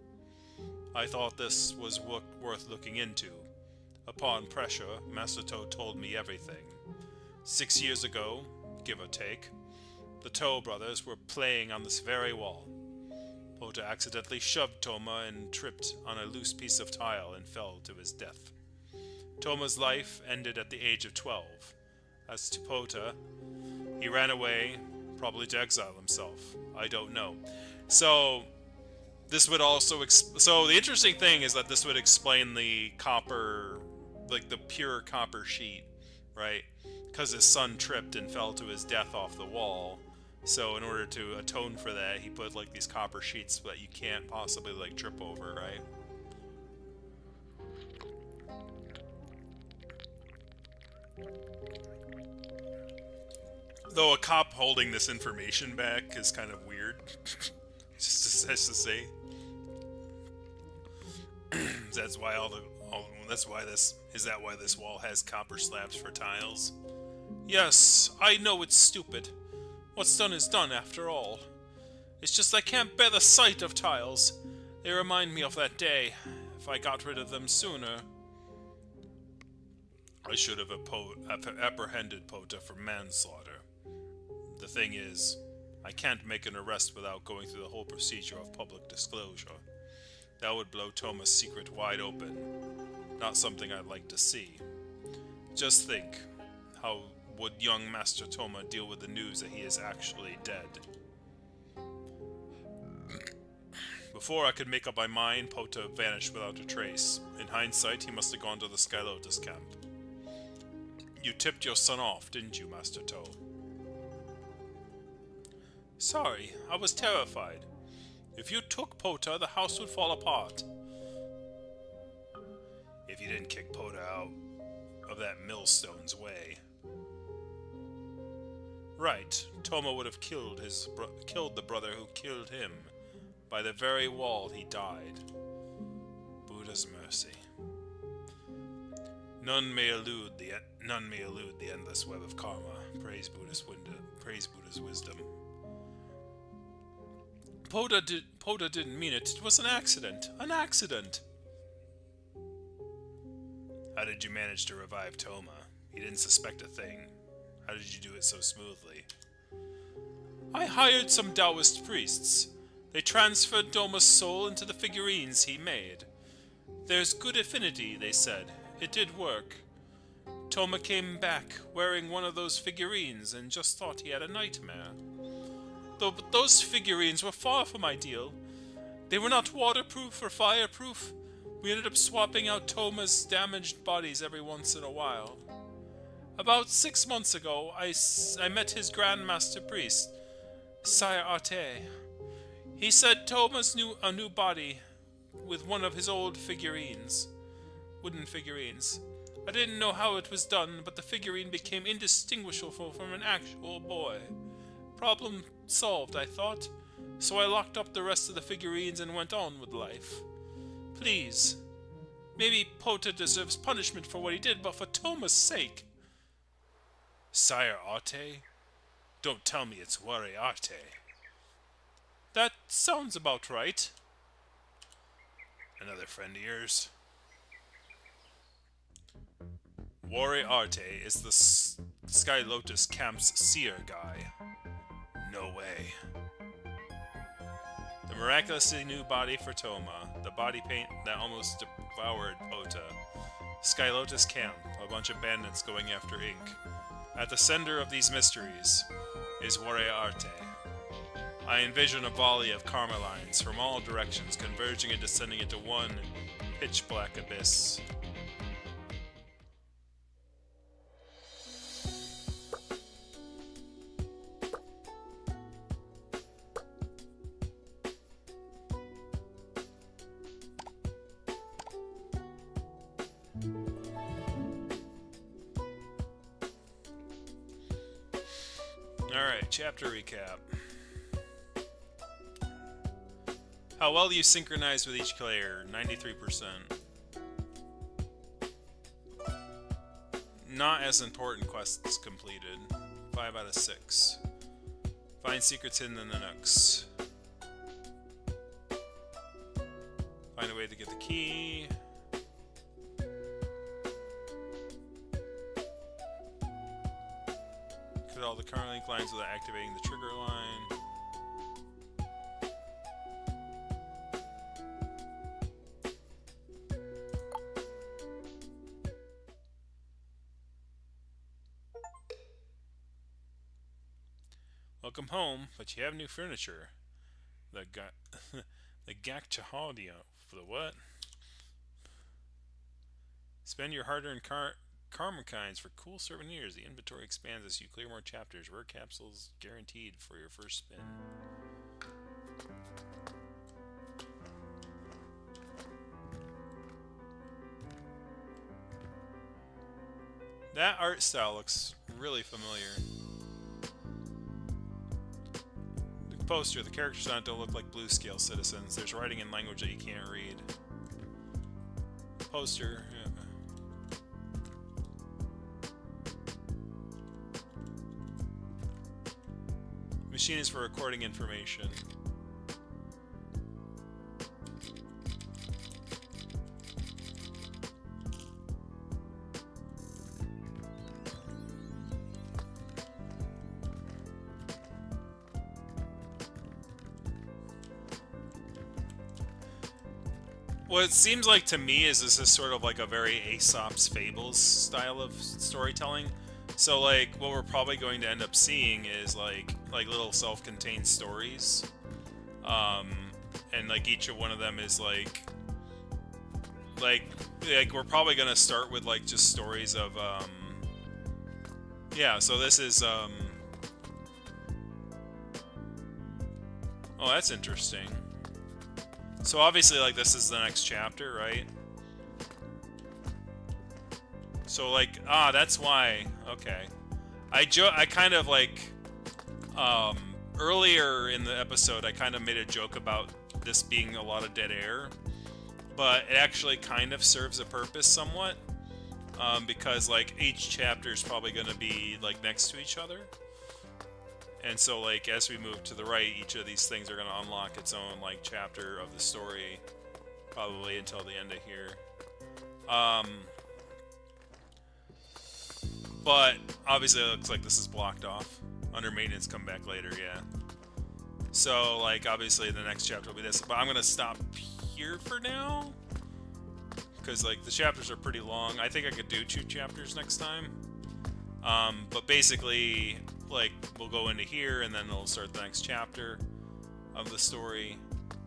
I thought this was worth looking into. Upon pressure, Master Toe told me everything. 6 years ago, give or take, the Toe brothers were playing on this very wall. Pota accidentally shoved Toma and tripped on a loose piece of tile and fell to his death. Toma's life ended at the age of 12. As to Pota, he ran away, probably to exile himself. I don't know. So, this would also... So, the interesting thing is that this would explain the copper... like the pure copper sheet, right? Because his son tripped and fell to his death off the wall. So, in order to atone for that, he put, like, these copper sheets that you can't possibly, like, trip over, right? Though a cop holding this information back is kind of weird. just to say. That's why is that why this wall has copper slabs for tiles? Yes, I know it's stupid. What's done is done, after all. It's just I can't bear the sight of tiles. They remind me of that day. If I got rid of them sooner... I should have apprehended Pota for manslaughter. The thing is, I can't make an arrest without going through the whole procedure of public disclosure. That would blow Toma's secret wide open. Not something I'd like to see. Just think, how would young Master Toma deal with the news that he is actually dead? Before I could make up my mind, Pota vanished without a trace. In hindsight, he must have gone to the Skylotus camp. You tipped your son off, didn't you, Master Toe? Sorry, I was terrified. If you took Pota, the house would fall apart. If you didn't kick Pota out of that millstone's way. Right, Toma would have killed the brother who killed him. By the very wall he died. Buddha's mercy. None may elude the endless web of karma. Praise Buddha's wisdom. Pota didn't mean it. It was an accident. An accident. How did you manage to revive Toma? He didn't suspect a thing. How did you do it so smoothly? I hired some Taoist priests. They transferred Doma's soul into the figurines he made. There's good affinity, they said. It did work. Toma came back wearing one of those figurines and just thought he had a nightmare. Though those figurines were far from ideal. They were not waterproof or fireproof. We ended up swapping out Toma's damaged bodies every once in a while. About 6 months ago, I met his Grandmaster Priest, Sire Arte. He said Toma's a new body with one of his old figurines. Wooden figurines. I didn't know how it was done, but the figurine became indistinguishable from an actual boy. Problem solved, I thought. So I locked up the rest of the figurines and went on with life. Please. Maybe Pota deserves punishment for what he did, but for Toma's sake. Sire Arte? Don't tell me it's Wari Arte. That sounds about right. Another friend of yours? Wari Arte is the Sky Lotus Camp's seer guy. No way. The miraculously new body for Toma, the body paint that almost devoured Pota. Sky Lotus Camp, a bunch of bandits going after ink. At the center of these mysteries is Wari Arte. I envision a volley of karma lines from all directions converging and descending into one pitch-black abyss. Alright, chapter recap. How well you synchronize with each player, 93%. Not as important quests completed, 5 out of 6. Find secrets hidden in the nooks. Find a way to get the key. Cut all the current link lines without activating the trigger line. Welcome home, but you have new furniture. The Gakchahadia for the what? Spend your hard-earned karma coins for cool souvenirs. The inventory expands as you clear more chapters. Rare capsules guaranteed for your first spin. That art style looks really familiar. Poster, the characters on it don't look like blue scale citizens. There's writing in language that you can't read. Poster, yeah. Machine is for recording information. What it seems like to me is this is sort of like a very Aesop's Fables style of storytelling. So like what we're probably going to end up seeing is like little self-contained stories. And like each of one of them is like we're probably going to start with like just stories of yeah, so this is oh, that's interesting. So obviously, like, this is the next chapter, right? So, like, that's why. Okay. I kind of, like, earlier in the episode, I kind of made a joke about this being a lot of dead air. But it actually kind of serves a purpose somewhat. Because, like, each chapter is probably going to be, like, next to each other. And so, like, as we move to the right, each of these things are going to unlock its own, like, chapter of the story, probably until the end of here. But, obviously, it looks like this is blocked off. Under maintenance, come back later, yeah. So, like, obviously the next chapter will be this, but I'm gonna stop here for now because like the chapters are pretty long. I think I could do 2 chapters next time. But basically, like, we'll go into here and then we'll start the next chapter of the story.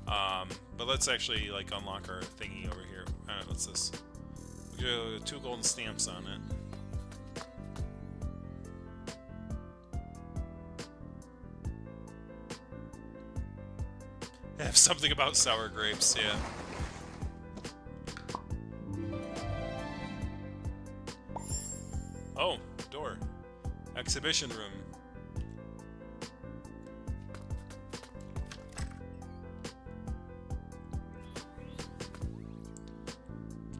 But let's actually like unlock our thingy over here. Alright, what's this? We got 2 golden stamps on it. I have something about sour grapes, yeah. Oh, door. Exhibition room.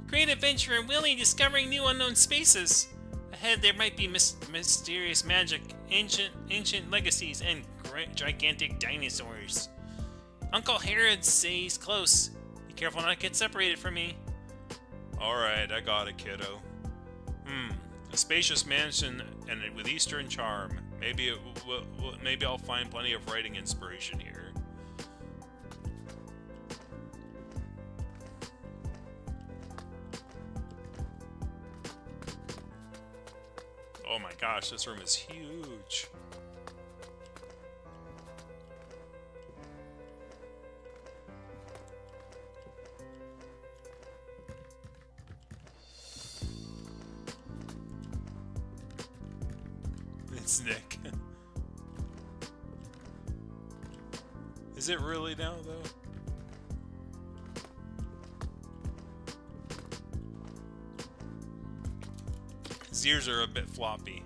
Great adventure and Willie discovering new unknown spaces. Ahead there might be mysterious magic, ancient legacies, and gigantic dinosaurs. Uncle Herod says close. Be careful not to get separated from me. Alright, I got it, kiddo. A spacious mansion and with Eastern charm. Maybe maybe I'll find plenty of writing inspiration here. Oh my gosh, this room is huge. It's Nick. Is it really now, though? His ears are a bit floppy.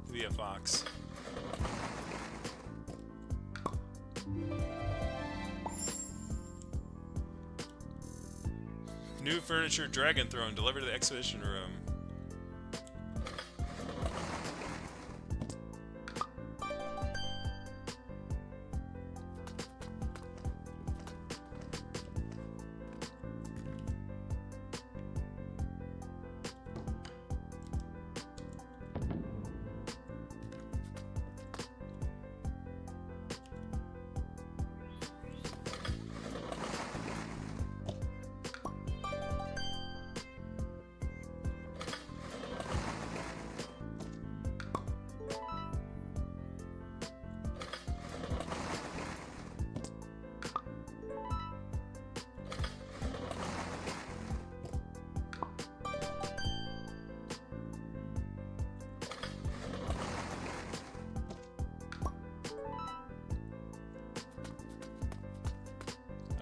To be a fox. New furniture dragon throne delivered to the exhibition room.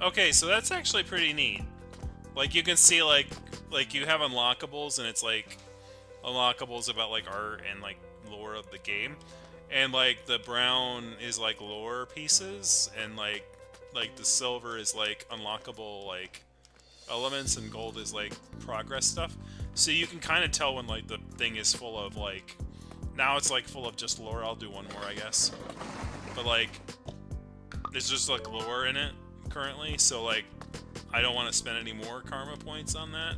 Okay, so that's actually pretty neat. Like, you can see, like you have unlockables, and it's, like, unlockables about, like, art and, like, lore of the game. And, like, the brown is, like, lore pieces, and, like, the silver is, like, unlockable, like, elements, and gold is, like, progress stuff. So you can kind of tell when, like, the thing is full of, like... Now it's, like, full of just lore. I'll do one more, I guess. But, like, there's just, like, lore in it currently, so like I don't want to spend any more karma points on that.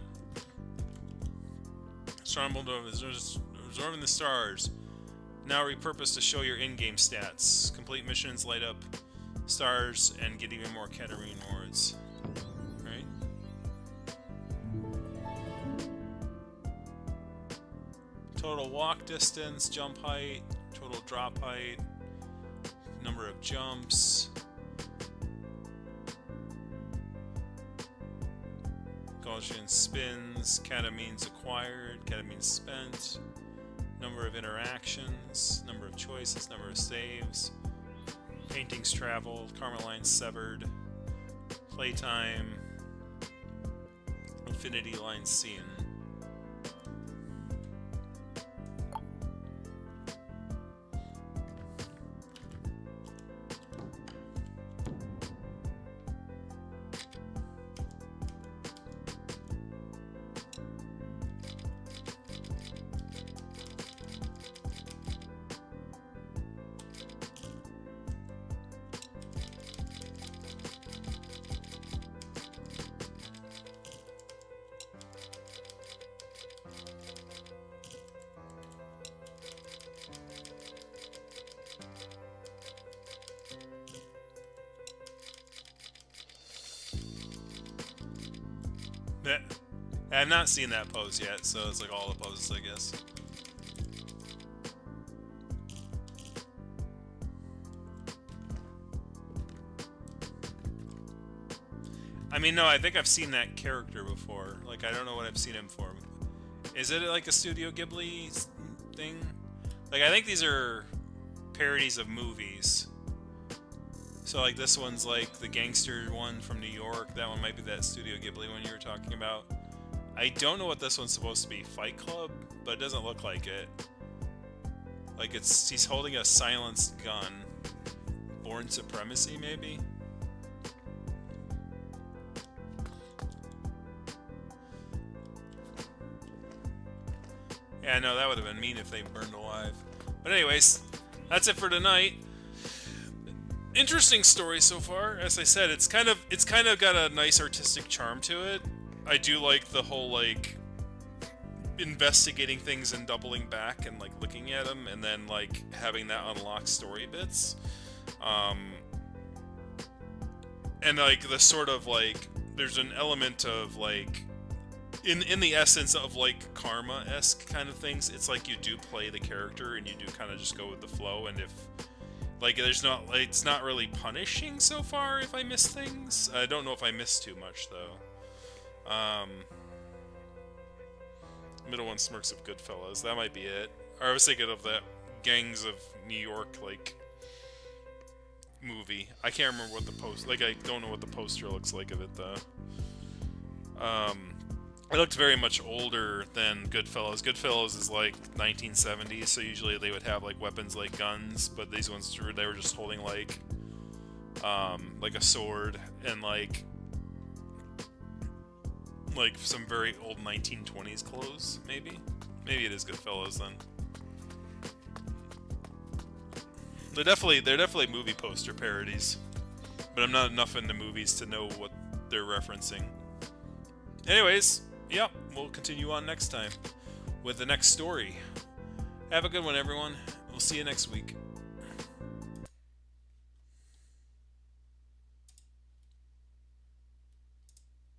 Stronghold of absorbing the stars. Now repurposed to show your in-game stats. Complete missions, light up stars, and get even more Katarine rewards. Right? Total walk distance, jump height, total drop height, number of jumps. Gaussian spins, ketamines acquired, ketamines spent, number of interactions, number of choices, number of saves, paintings traveled, karma lines severed, playtime, infinity lines seen. Yeah. I've not seen that pose yet, so it's like all the poses, I guess. I mean, no, I think I've seen that character before. Like, I don't know what I've seen him for. Is it like a Studio Ghibli thing? Like, I think these are parodies of movies. So, like, this one's like the gangster one from New York. That one might be that Studio Ghibli one you were talking about. I don't know what this one's supposed to be. Fight Club? But it doesn't look like it. Like, he's holding a silenced gun. Born Supremacy, maybe? Yeah, no, that would have been mean if they burned alive. But anyways, that's it for tonight. Interesting story so far. As I said, it's kind of got a nice artistic charm to it. I do like the whole like investigating things and doubling back and like looking at them and then like having that unlock story bits. And like the sort of like there's an element of like in the essence of like karma-esque kind of things. It's like you do play the character and you do kind of just go with the flow, and if like there's not like, it's not really punishing so far if I miss things. I don't know if I missed too much though. Middle one smirks of Goodfellas. That might be it. Or I was thinking of that Gangs of New York like movie. I can't remember what the post. Like I don't know what the poster looks like of it though. It looked very much older than Goodfellas. Goodfellas is like 1970s, so usually they would have like weapons like guns, but these ones they were just holding like a sword and like some very old 1920s clothes, maybe. Maybe it is Goodfellas then. They're definitely movie poster parodies, but I'm not enough into movies to know what they're referencing. Anyways, yeah, we'll continue on next time with the next story. Have a good one, everyone. We'll see you next week.